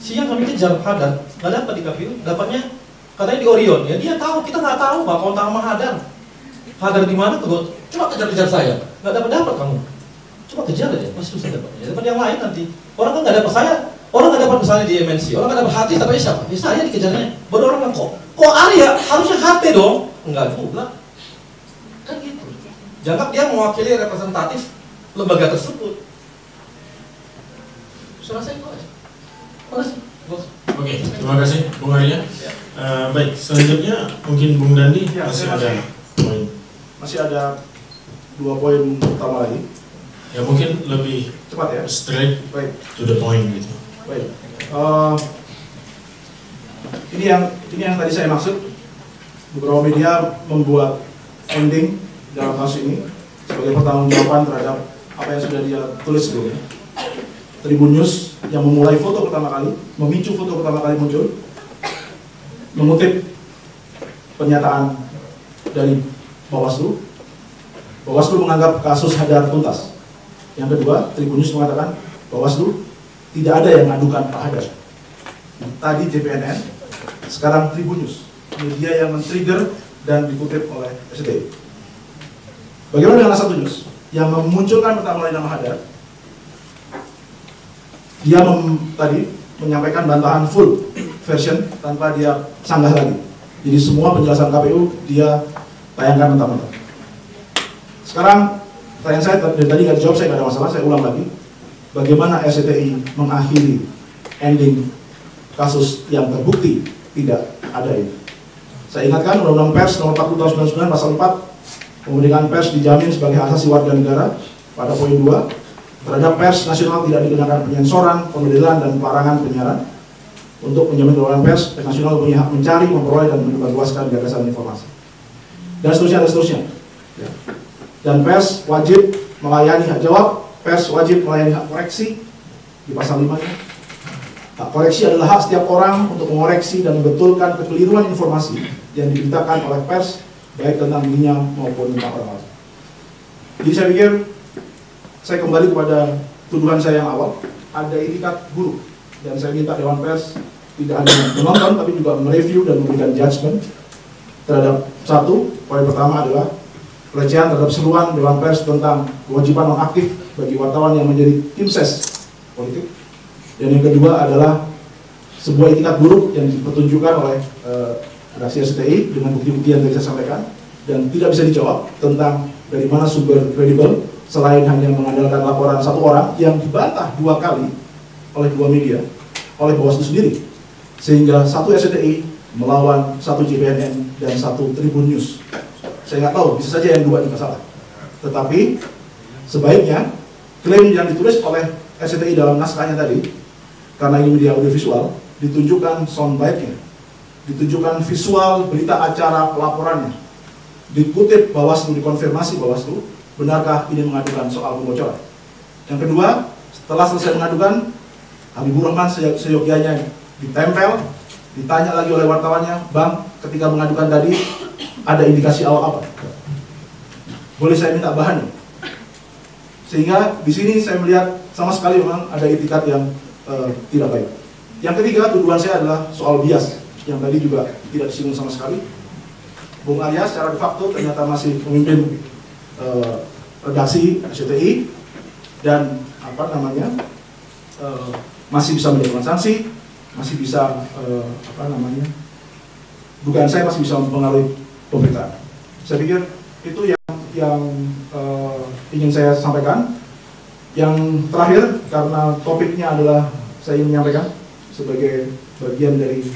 Siang kami kejar Hadar, nggak dapat di KPU. Dapatnya katanya di Orion. Ya dia tahu, kita nggak tahu Pak kontak sama Hadar. Hadar di mana? Coba kejar-kejar saya. Nggak dapat kamu. Coba kejar aja, pasti susah dapatnya. Dapat yang lain nanti. Orang kan nggak dapat saya. Orang nggak dapat misalnya di MNC. Orang nggak dapat hati, tapi siapa? Ya saya dikejarnya. Baru orang bilang kok Arya harusnya HT dong? Enggak juga. Kan gitu. Jangan dia mewakili representatif lembaga tersebut. Saya rasa itu aja. Terima kasih. Oke, terima kasih Bung Arya. Baik, selanjutnya mungkin Bung Dandi ya, masih ada poin. Masih ada 2 poin utama lagi. Ya mungkin lebih cepat ya. Straight baik. To the point gitu. Baik. Ini yang tadi saya maksud. Beberapa media membuat ending dalam kasus ini sebagai pertanggungjawaban terhadap apa yang sudah dia tulis sebelumnya. Tribun News yang memulai foto pertama kali, memicu foto pertama kali muncul, mengutip pernyataan dari Bawaslu. Bawaslu menganggap kasus Hadar tuntas. Yang kedua, Tribun News mengatakan Bawaslu tidak ada yang mengadukan Pak Hadar. Tadi JPNN, sekarang Tribun News, media yang men-trigger dan dikutip oleh SCTI. Bagaimana dengan Satu News yang memunculkan pertama kali nama Hadar? Dia tadi menyampaikan bantahan full version tanpa dia sanggah lagi. Jadi semua penjelasan KPU dia tayangkan mentah-mentah. Sekarang pertanyaan saya dari tadi nggak dijawab, saya nggak ada masalah, saya ulang lagi. Bagaimana SCTI mengakhiri ending kasus yang terbukti tidak ada ini? Saya ingatkan Undang-Undang Pers Nomor 40 Tahun 99 Pasal 4, kemerdekaan pers dijamin sebagai hak asasi warga negara pada poin 2. Terhadap pers nasional tidak dikenakan penyensoran, pemodelan, dan pelarangan penyiaran. Untuk menjamin kebebasan pers nasional punya hak mencari, memperoleh, dan menyebarluaskan gagasan informasi. Dan seterusnya. Ya. Dan pers wajib melayani hak jawab, pers wajib melayani hak koreksi di pasal 5 ini. Hak koreksi adalah hak setiap orang untuk mengoreksi dan membetulkan kekeliruan informasi yang diberitakan oleh pers, baik tentang dirinya maupun tentang orang lain. Jadi saya pikir, saya kembali kepada tuduhan saya yang awal, ada itikat buruk, dan saya minta Dewan Pers tidak hanya menonton, tapi juga mereview dan memberikan judgement terhadap satu. Poin pertama adalah pelecehan terhadap seruan Dewan Pers tentang kewajiban nonaktif bagi wartawan yang menjadi tim ses politik, dan yang kedua adalah sebuah itikat buruk yang dipertunjukkan oleh redaksi SCTI dengan bukti-bukti yang tadi saya sampaikan, dan tidak bisa dijawab tentang dari mana sumber kredibel selain hanya mengandalkan laporan satu orang yang dibantah 2 kali oleh 2 media, oleh Bawaslu sendiri, sehingga satu SCTI melawan satu JPNN dan satu Tribun News. Saya nggak tahu, bisa saja yang 2 juga salah. Tetapi sebaiknya klaim yang ditulis oleh SCTI dalam naskahnya tadi, karena ini media audiovisual, ditunjukkan soundbite-nya, ditunjukkan visual berita acara pelaporannya, dikutip Bawaslu, dikonfirmasi Bawaslu, benarkah ini mengadukan soal pembocoran. Yang kedua, setelah selesai mengadukan, Habibur Rahman seyogyanya ditempel, ditanya lagi oleh wartawannya, Bang, ketika mengadukan tadi, ada indikasi awal apa? Boleh saya minta bahannya? Sehingga di sini saya melihat sama sekali memang ada itikat yang tidak baik. Yang ketiga, tuduhan saya adalah soal bias, yang tadi juga tidak disinggung sama sekali. Bung Arya secara de facto ternyata masih memimpin redaksi RCTI dan masih bisa menjatuhkan sanksi, masih bisa dugaan saya masih bisa mempengaruhi pemberitaan. Saya pikir itu yang ingin saya sampaikan. Yang terakhir, karena topiknya adalah saya ingin menyampaikan sebagai bagian dari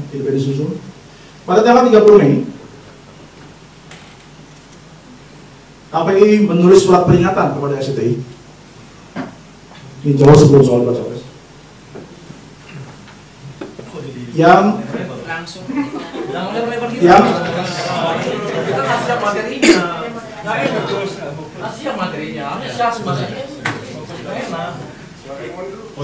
independen susun. Pada tanggal 30 Mei, KPI menulis surat peringatan kepada RCTI. Ini jauh sebelum soal baca pres. Yang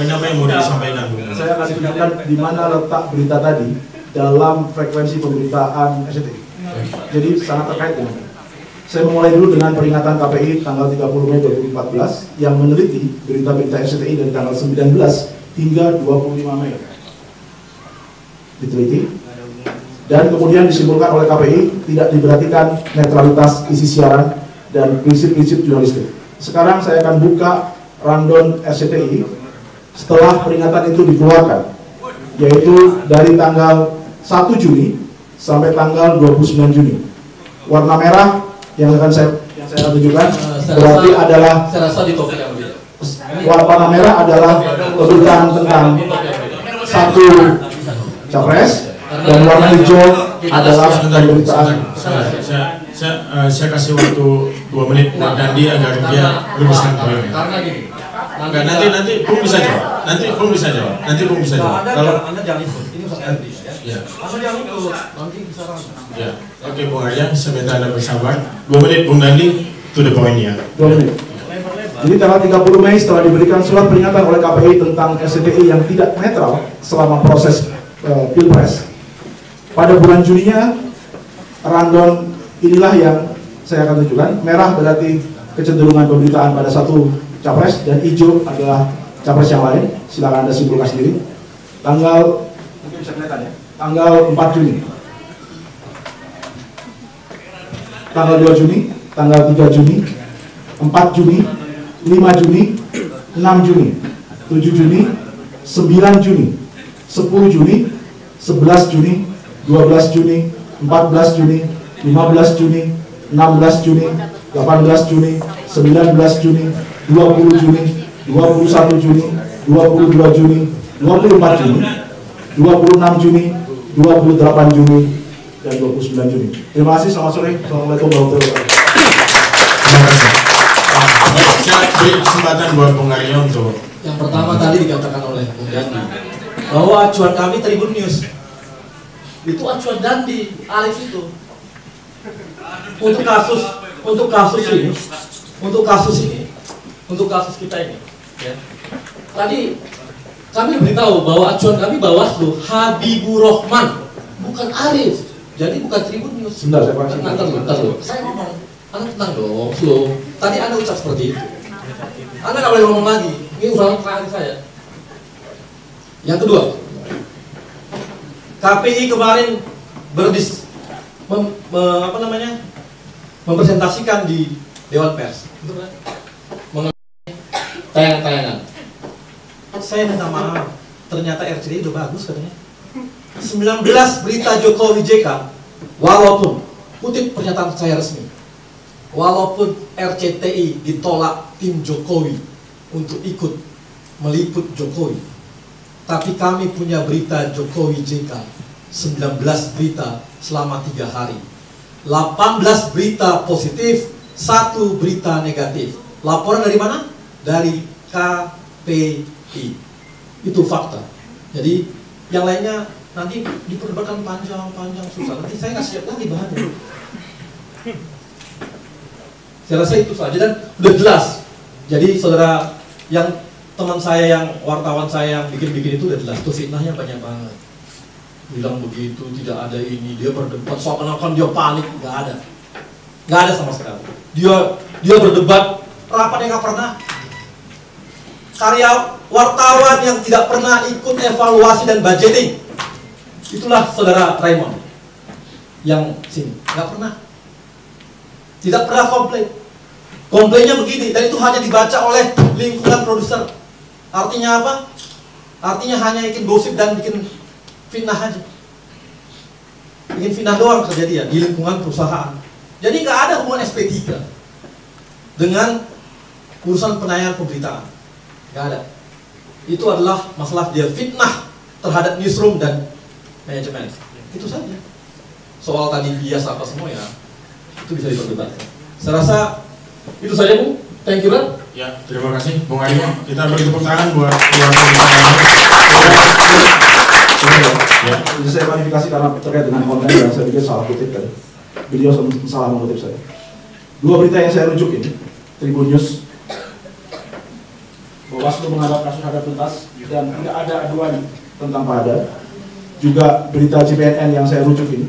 apa yang mau disampaikan? Saya akan tunjukkan di mana letak berita tadi dalam frekuensi pemberitaan RCTI. Jadi sangat terkait dengan. Saya memulai dulu dengan peringatan KPI tanggal 30 Mei 2014 yang meneliti berita-berita RCTI dari tanggal 19 hingga 25 Mei. Diteliti dan kemudian disimpulkan oleh KPI tidak diperhatikan netralitas isi siaran dan prinsip-prinsip jurnalistik. Sekarang saya akan buka rundown RCTI setelah peringatan itu dikeluarkan, yaitu dari tanggal 1 Juni sampai tanggal 29 Juni. Warna merah yang saya tunjukkan berarti adalah warna merah adalah pemberitaan tentang satu capres dan warna hijau adalah pemberitaan. Saya kasih waktu 2 menit dan dia agar dia rumuskan poinnya. Enggak, nanti Bung bisa jawab. Kalau Anda jangan ikut. Ini soal etis ya. Anda jangan ikut. Nanti bisa ya. Oke, Bung Arya, sebentar Anda bersabar. 2 menit Bung Dandi, to the point ya. 2 menit. Jadi tanggal 30 Mei setelah diberikan surat peringatan oleh KPI tentang RCTI yang tidak netral selama proses Pilpres. Pada bulan Juninya, rundown inilah yang saya akan tunjukkan. Merah berarti kecenderungan pemberitaan pada satu capres dan hijau adalah capres yang lain. Silakan Anda simpulkan sendiri. Tanggal mungkin bisa kelihatan ya. Tanggal 4 Juni. Tanggal 2 Juni, tanggal 3 Juni, 4 Juni, 5 Juni, 6 Juni, 7 Juni, 9 Juni, 10 Juni, 11 Juni, 12 Juni, 14 Juni, 15 Juni, 16 Juni, 18 Juni, 19 Juni, 20 Juni, 21 Juni, 22 Juni, 24 Juni, 26 Juni, 28 Juni, dan 29 Juni. Terima kasih, selamat sore. Assalamualaikum warahmatullahi wabarakatuh. Terima kasih. Saya beri kesempatan buat Bung Arya untuk yang pertama tadi dikatakan oleh Bung Dandi bahwa acuan kami Tribun News itu acuan Dandi, Alex itu untuk kasus kita ini ya. Tadi kami beritahu bahwa acuan kami Bawaslu Habibur Rahman, bukan Arif. Jadi bukan Tribun News. Sebentar, saya paham. Saya ngomong, Anda tenang dong, slow. Tadi Anda ucap seperti itu. Anda nggak boleh ngomong lagi. Ini urusan terakhir saya. Yang kedua, KPI kemarin mempresentasikan di Dewan Pers mengenai tayangan-tayangan. Saya minta maaf, ternyata RCTI udah bagus katanya. 19 berita Jokowi JK, walaupun kutip pernyataan saya resmi, walaupun RCTI ditolak tim Jokowi untuk ikut meliput Jokowi, tapi kami punya berita Jokowi JK 19 berita selama 3 hari, 18 berita positif, 1 berita negatif. Laporan dari mana? Dari KPI. Itu fakta. Jadi yang lainnya nanti diperdebatkan panjang susah. Nanti saya nggak siap lagi bahannya. Saya rasa itu saja dan udah jelas. Jadi saudara yang teman saya yang wartawan saya yang bikin itu udah jelas. Tuh fitnahnya banyak banget. Bilang begitu, tidak ada ini, dia berdebat seakan-akan dia panik, nggak ada sama sekali. Dia berdebat rapatnya nggak pernah. Karya wartawan yang tidak pernah ikut evaluasi dan budgeting. Itulah saudara Raymond. yang sini, nggak pernah. Tidak pernah komplain. Komplainnya begini, dan itu hanya dibaca oleh lingkungan produser. Artinya apa? Artinya hanya bikin gosip dan bikin fitnah aja. Bikin fitnah doang kejadian di lingkungan perusahaan. Jadi nggak ada hubungan SP3 dengan urusan penayangan pemberitaan. Nggak ada. Itu adalah masalah dia fitnah terhadap newsroom dan manajemen. Itu saja. Soal tadi bias apa semua ya, itu bisa diperdebatkan. Saya rasa itu saja, Bu. Thank you, Ran. Ya, terima kasih, Bung Aryo. Kita beri tepuk tangan buat keluarga. Jadi saya klarifikasi karena terkait dengan konten yang saya pikir salah kutip tadi. Beliau salah mengutip saya. Dua berita yang saya rujuk ini, Tribun News, Bawaslu menghadap kasus hadap tuntas dan tidak ada aduan tentang Pak Hadad. Juga berita CPNN yang saya rujuk ini,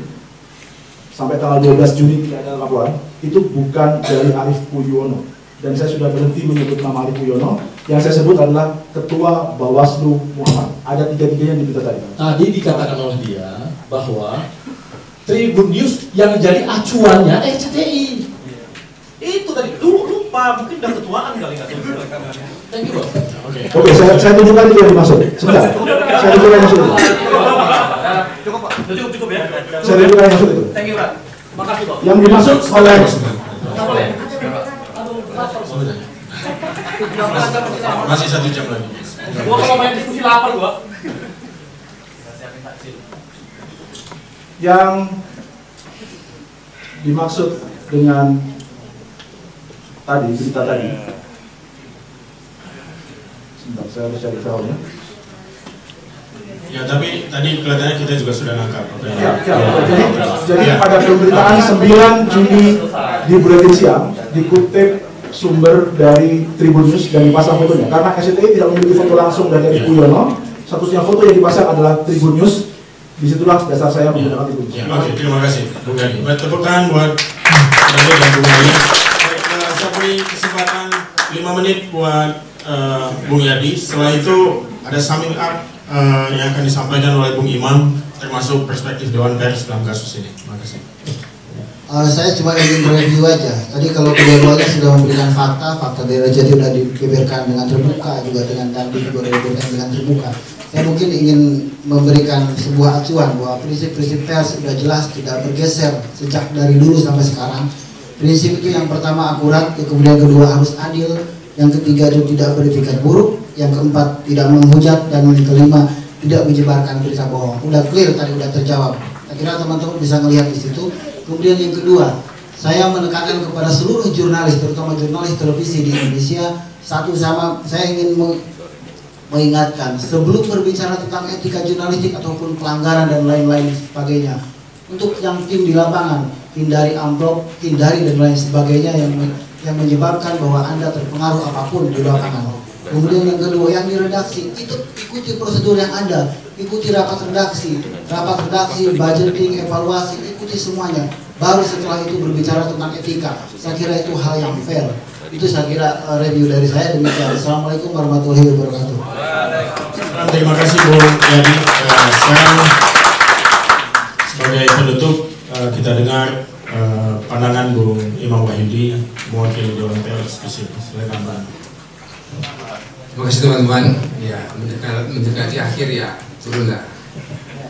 sampai tanggal 12 Juni tidak ada laporan, itu bukan dari Arief Puyono. Dan saya sudah berhenti menyebut nama Arief Puyono. Yang saya sebut adalah Ketua Bawaslu Muhammad. Ada tiga-tiganya yang diberita tadi. Tadi dikatakan oleh dia bahwa Tribun News yang jadi acuannya RCTI. Itu tadi, dulu lupa, mungkin udah ketuaan kali nggak tahu. Thank you, Bos. Oke, saya tunjukkan itu yang dimaksud. Sebentar, saya tunjukkan yang maksud itu. Cukup, Pak. Cukup ya. Saya tunjukkan yang maksud itu. Thank you, Pak. Makasih, Pak. Yang dimaksud oleh Masih 1 jam lagi. Gua kalau main diskusi lapar gua. yang dimaksud dengan berita tadi. Sebentar, saya harus cari filenya. Ya, tapi tadi kelihatannya kita juga sudah nangkap. Jadi pada pemberitaan 9 Juni di Buletin Siang dikutip sumber dari Tribun News dan dipasang fotonya. Karena SCTI tidak memiliki foto langsung dari Arief Puyono, satu-satunya foto yang dipasang adalah Tribun News. Disitulah dasar saya menggunakan Tribun News. Oke, terima kasih, Bung Gani. Tepuk tangan buat Bung dan Bung Gani. Saya beri kesempatan 5 menit buat Bung Yadi. Setelah itu ada summing up yang akan disampaikan oleh Bung Imam, termasuk perspektif Dewan Pers dalam kasus ini. Terima kasih. Saya cuma ingin review aja. Tadi kalau kedua-duanya sudah memberikan fakta daerah jadi sudah dibeberkan dengan terbuka, juga dengan Dandim juga dibeberkan dengan terbuka. Saya mungkin ingin memberikan sebuah acuan bahwa prinsip-prinsip pers sudah jelas tidak bergeser sejak dari dulu sampai sekarang. Prinsip itu yang pertama akurat, kemudian kedua harus adil, yang ketiga itu tidak beretikat buruk, yang keempat tidak menghujat, dan yang kelima tidak menyebarkan berita bohong. Udah clear tadi, udah terjawab. Saya kira teman-teman bisa melihat di situ. Kemudian yang kedua, saya menekankan kepada seluruh jurnalis, terutama jurnalis televisi di Indonesia, saya ingin mengingatkan sebelum berbicara tentang etika jurnalistik ataupun pelanggaran dan lain-lain sebagainya, untuk yang tim di lapangan, hindari amplop, hindari dan lain sebagainya yang menyebabkan bahwa Anda terpengaruh apapun di lapangan. Kemudian yang kedua, yang di redaksi itu ikuti prosedur yang ada, ikuti rapat redaksi, budgeting, evaluasi, ikuti semuanya. Baru setelah itu berbicara tentang etika. Saya kira itu hal yang fair. Itu saya kira review dari saya. Demikian. Assalamualaikum warahmatullahi wabarakatuh. Terima kasih Bung Yadi. Sekarang sebagai penutup kita dengar pandangan Bung Imam Wahyudi, mewakili Dewan Pers di sini. Silakan Bang. Terima kasih teman-teman. Ya, mendekati akhir ya, turunlah.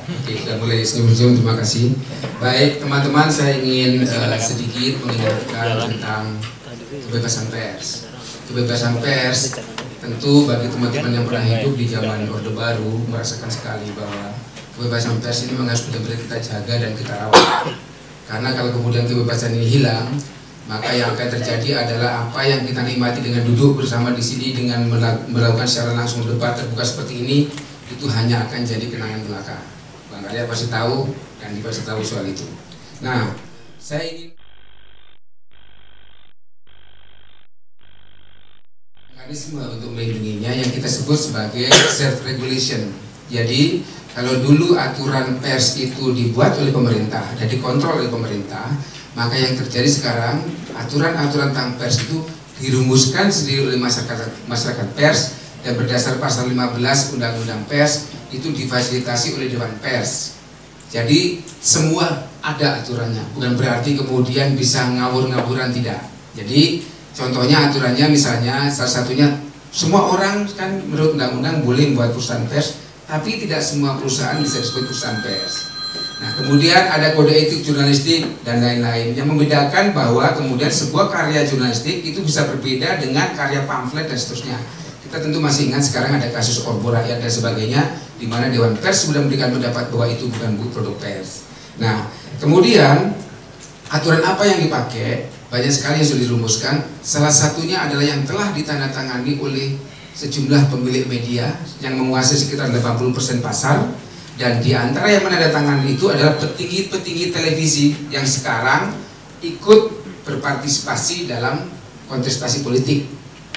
Oke, sudah mulai senyum-senyum, terima kasih. Baik, teman-teman, saya ingin sedikit mengingatkan tentang kebebasan pers. Kebebasan pers tentu bagi teman-teman yang pernah hidup di zaman Orde Baru merasakan sekali bahwa kebebasan pers ini memang harus benar-benar kita jaga dan kita rawat. Karena kalau kemudian kebebasan ini hilang, maka yang akan terjadi adalah apa yang kita nikmati dengan duduk bersama di sini dengan melakukan secara langsung debat terbuka seperti ini, itu hanya akan jadi kenangan belaka. Bang Arya pasti tahu dan dia pasti tahu soal itu. Nah, saya ingin mekanisme untuk melindunginya yang kita sebut sebagai self-regulation. Jadi, kalau dulu aturan pers itu dibuat oleh pemerintah dan dikontrol oleh pemerintah, maka yang terjadi sekarang aturan-aturan tentang pers itu dirumuskan sendiri oleh masyarakat pers dan berdasar pasal 15 Undang-Undang Pers itu difasilitasi oleh Dewan Pers. Jadi semua ada aturannya, bukan berarti kemudian bisa ngawur-ngawuran, tidak. Jadi contohnya aturannya misalnya salah satunya semua orang kan menurut undang-undang boleh membuat perusahaan pers, tapi tidak semua perusahaan bisa disebut perusahaan pers. Nah, kemudian ada kode etik jurnalistik dan lain-lain yang membedakan bahwa kemudian sebuah karya jurnalistik itu bisa berbeda dengan karya pamflet dan seterusnya. Kita tentu masih ingat sekarang ada kasus Obor Rakyat dan sebagainya, di mana Dewan Pers sudah memberikan pendapat bahwa itu bukan produk pers. Nah, kemudian aturan apa yang dipakai? Banyak sekali yang sudah dirumuskan. Salah satunya adalah yang telah ditandatangani oleh sejumlah pemilik media yang menguasai sekitar 80% pasar, dan di antara yang menandatangani itu adalah petinggi-petinggi televisi yang sekarang ikut berpartisipasi dalam kontestasi politik,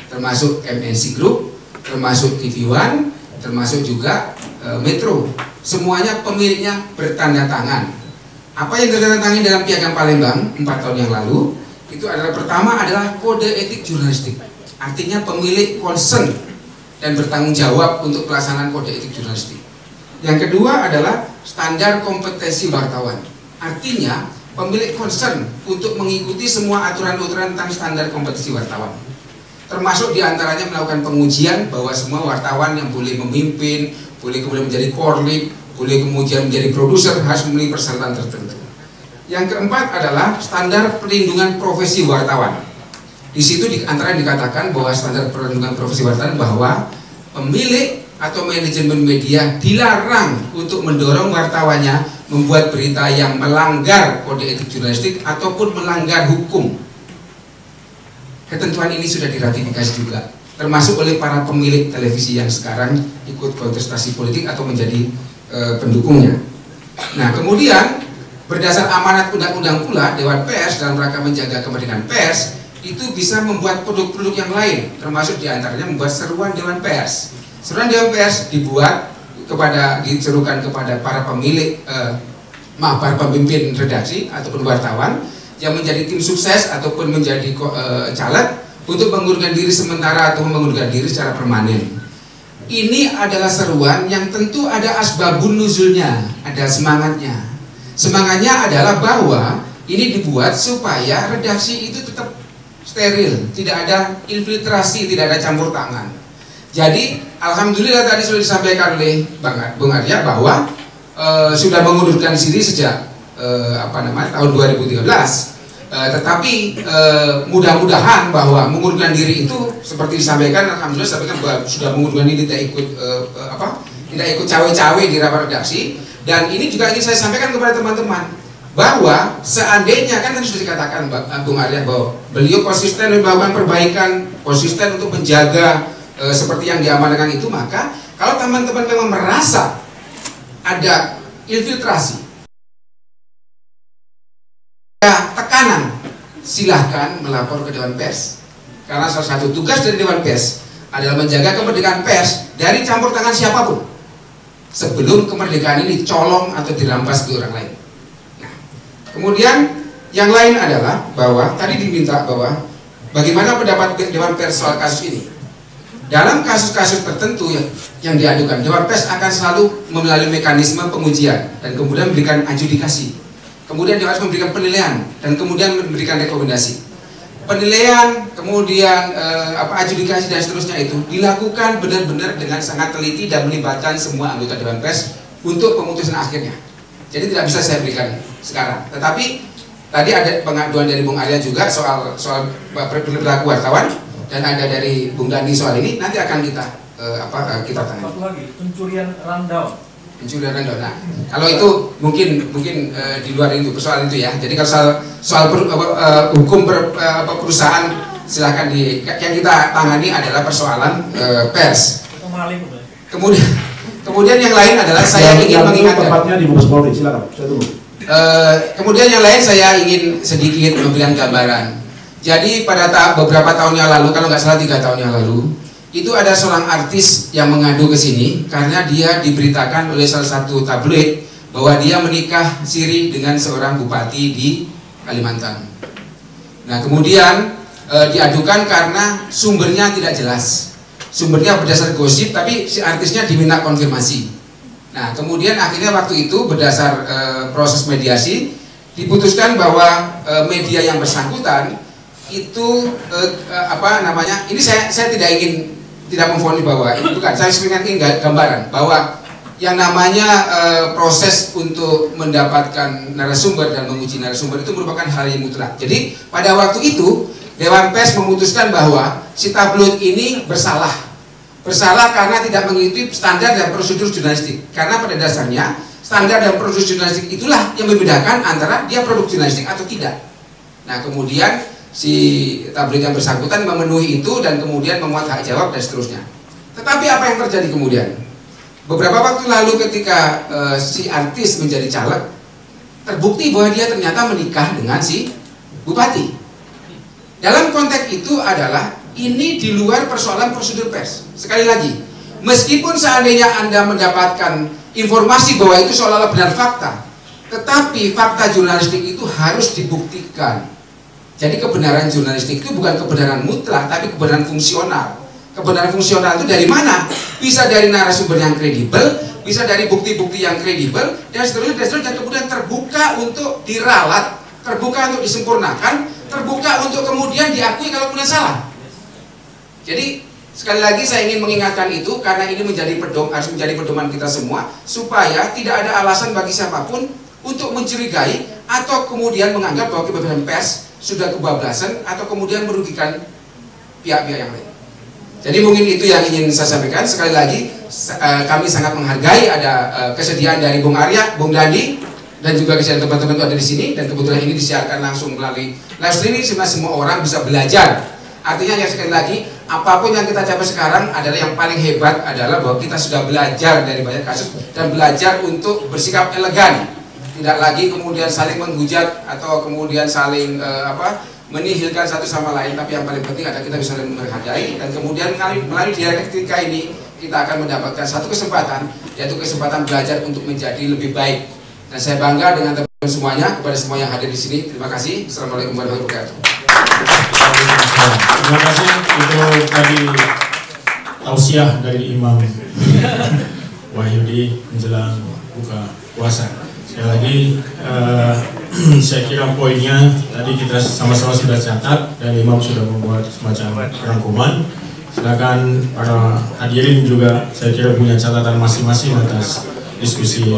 termasuk MNC Group, termasuk TV One, termasuk juga Metro. Semuanya pemiliknya bertanda tangan. Apa yang ditandatangani dalam Piagam Palembang 4 tahun yang lalu itu adalah, pertama adalah kode etik jurnalistik, artinya pemilik concern dan bertanggung jawab untuk pelaksanaan kode etik jurnalistik. Yang kedua adalah standar kompetensi wartawan, artinya pemilik concern untuk mengikuti semua aturan-aturan tentang standar kompetensi wartawan, termasuk diantaranya melakukan pengujian bahwa semua wartawan yang boleh memimpin, boleh kemudian menjadi korlip, boleh kemudian menjadi produser harus memenuhi persyaratan tertentu. Yang keempat adalah standar perlindungan profesi wartawan. Di situ antara dikatakan bahwa standar perlindungan profesi wartawan bahwa pemilik atau manajemen media dilarang untuk mendorong wartawannya membuat berita yang melanggar kode etik jurnalistik ataupun melanggar hukum. Ketentuan ini sudah diratifikasi juga, termasuk oleh para pemilik televisi yang sekarang ikut kontestasi politik atau menjadi pendukungnya. Nah, kemudian berdasar amanat undang-undang pula, Dewan Pers dalam rangka menjaga kemerdekaan pers itu bisa membuat produk-produk yang lain, termasuk diantaranya membuat seruan Dewan Pers. Seruan Dewan Pers diserukan kepada para pemilik, para pemimpin redaksi ataupun wartawan yang menjadi tim sukses ataupun menjadi caleg untuk mengundurkan diri sementara atau mengundurkan diri secara permanen. Ini adalah seruan yang tentu ada asbabun nuzulnya, ada semangatnya. Semangatnya adalah bahwa ini dibuat supaya redaksi itu tetap steril, tidak ada infiltrasi, tidak ada campur tangan. Jadi alhamdulillah tadi sudah disampaikan oleh Bung Arya bahwa sudah mengundurkan diri sejak tahun 2013. Tetapi mudah-mudahan bahwa mengundurkan diri itu seperti disampaikan, alhamdulillah disampaikan bahwa sudah mengundurkan diri, tidak ikut cawe-cawe di rapat redaksi. Dan ini juga ingin saya sampaikan kepada teman-teman bahwa seandainya kan tadi sudah dikatakan Bung Arya bahwa beliau konsisten melakukan perbaikan, konsisten untuk menjaga seperti yang diamanahkan itu, maka kalau teman-teman memang merasa ada infiltrasi, tekanan, silahkan melapor ke Dewan Pers, karena salah satu tugas dari Dewan Pers adalah menjaga kemerdekaan pers dari campur tangan siapapun sebelum kemerdekaan ini dicolong atau dirampas ke orang lain. Nah, kemudian yang lain adalah bahwa tadi diminta bahwa bagaimana pendapat Dewan Pers soal kasus ini. Dalam kasus-kasus tertentu yang diadukan, Dewan Pers akan selalu melalui mekanisme pengujian dan kemudian memberikan adjudikasi. Kemudian dia harus memberikan penilaian dan kemudian memberikan rekomendasi. Penilaian, kemudian adjudikasi dan seterusnya itu dilakukan benar-benar dengan sangat teliti dan melibatkan semua anggota Dewan Pers untuk pemutusan akhirnya. Jadi tidak bisa saya berikan sekarang. Tetapi tadi ada pengaduan dari Bung Arya juga soal perilaku wartawan, dan ada dari Bung Dani soal ini. Nanti akan kita tangani. Satu lagi, pencurian rundown. Pencurian rundown. Nah, kalau itu mungkin di luar itu persoalan itu ya. Jadi kalau soal hukum perusahaan silahkan yang kita tangani adalah persoalan pers. Kemudian yang lain adalah saya ingin mengingatkan. Tempatnya di Mabes Polri, silakan. Saya tunggu. Kemudian yang lain saya ingin sedikit memberikan gambaran. Jadi pada beberapa tahun yang lalu, kalau nggak salah 3 tahun yang lalu, itu ada seorang artis yang mengadu ke sini karena dia diberitakan oleh salah satu tabloid bahwa dia menikah siri dengan seorang bupati di Kalimantan. Nah, kemudian diadukan karena sumbernya tidak jelas. Sumbernya berdasar gosip, tapi si artisnya diminta konfirmasi. Nah, kemudian akhirnya waktu itu berdasar proses mediasi diputuskan bahwa media yang bersangkutan itu ini saya tidak memfonis bahwa itu bukan, saya ingin gambaran bahwa yang namanya proses untuk mendapatkan narasumber dan menguji narasumber itu merupakan hal yang mutlak. Jadi pada waktu itu Dewan Pers memutuskan bahwa si tabloid ini bersalah karena tidak mengikuti standar dan prosedur jurnalistik. Karena pada dasarnya standar dan prosedur jurnalistik itulah yang membedakan antara dia produk jurnalistik atau tidak. Nah, kemudian si tabloid yang bersangkutan memenuhi itu dan kemudian memuat hak jawab dan seterusnya. Tetapi apa yang terjadi kemudian? Beberapa waktu lalu ketika si artis menjadi caleg, terbukti bahwa dia ternyata menikah dengan si bupati. Dalam konteks itu adalah ini di luar persoalan prosedur pers. Sekali lagi, meskipun seandainya Anda mendapatkan informasi bahwa itu seolah-olah benar fakta, tetapi fakta jurnalistik itu harus dibuktikan. Jadi kebenaran jurnalistik itu bukan kebenaran mutlak, tapi kebenaran fungsional. Kebenaran fungsional itu dari mana? Bisa dari narasumber yang kredibel, bisa dari bukti-bukti yang kredibel, dan seterusnya, dan kemudian terbuka untuk diralat, terbuka untuk disempurnakan, terbuka untuk kemudian diakui kalau kemudian salah. Jadi sekali lagi saya ingin mengingatkan itu karena ini harus menjadi pedoman kita semua supaya tidak ada alasan bagi siapapun untuk mencurigai atau kemudian menganggap bahwa kebebasan pers sudah kebablasan atau kemudian merugikan pihak-pihak yang lain. Jadi mungkin itu yang ingin saya sampaikan. Sekali lagi kami sangat menghargai ada kesediaan dari Bung Arya, Bung Dandi, dan juga kesediaan teman-teman yang ada di sini, dan kebetulan ini disiarkan langsung melalui live streaming sehingga semua orang bisa belajar. Artinya ya sekali lagi, apapun yang kita capai sekarang adalah yang paling hebat adalah bahwa kita sudah belajar dari banyak kasus dan belajar untuk bersikap elegan, tidak lagi kemudian saling menghujat atau kemudian saling menihilkan satu sama lain, tapi yang paling penting adalah kita bisa saling menghargai dan kemudian melalui dialektika ini kita akan mendapatkan satu kesempatan, yaitu kesempatan belajar untuk menjadi lebih baik. Dan saya bangga dengan teman-teman semuanya, kepada semua yang hadir di sini. Terima kasih. Assalamualaikum warahmatullahi wabarakatuh. Terima kasih, itu tadi tausiah dari Imam Wahyudi menjelang buka puasa. Sekali lagi saya kira poinnya tadi kita sama-sama sudah catat dan Imam sudah membuat semacam rangkuman. Silakan para hadirin juga saya kira punya catatan masing-masing atas diskusi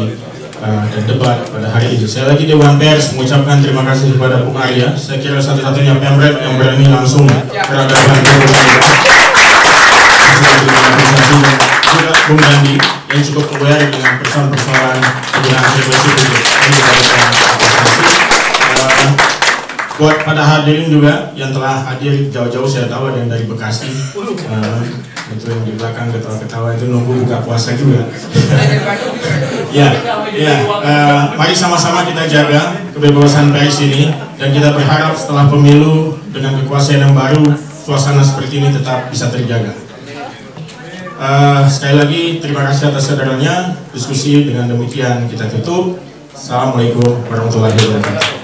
dan debat pada hari ini. Saya lagi Dewan Pers mengucapkan terima kasih kepada Bung Arya. Saya kira satu-satunya pemret yang berani langsung berhadapan dengan juga Bung Dandi yang cukup aware dengan persoalan-persoalan penggunaan frekuensi publik. Buat pada hadirin juga yang telah hadir jauh-jauh, saya tahu ada yang dari Bekasi, itu yang di belakang ketawa-ketawa itu nunggu buka puasa juga. Mari sama-sama kita jaga kebebasan pers ini dan kita berharap setelah pemilu dengan kekuasaan yang baru, suasana seperti ini tetap bisa terjaga. Sekali lagi terima kasih atas kehadirannya. Diskusi dengan demikian kita tutup. Assalamualaikum warahmatullahi wabarakatuh.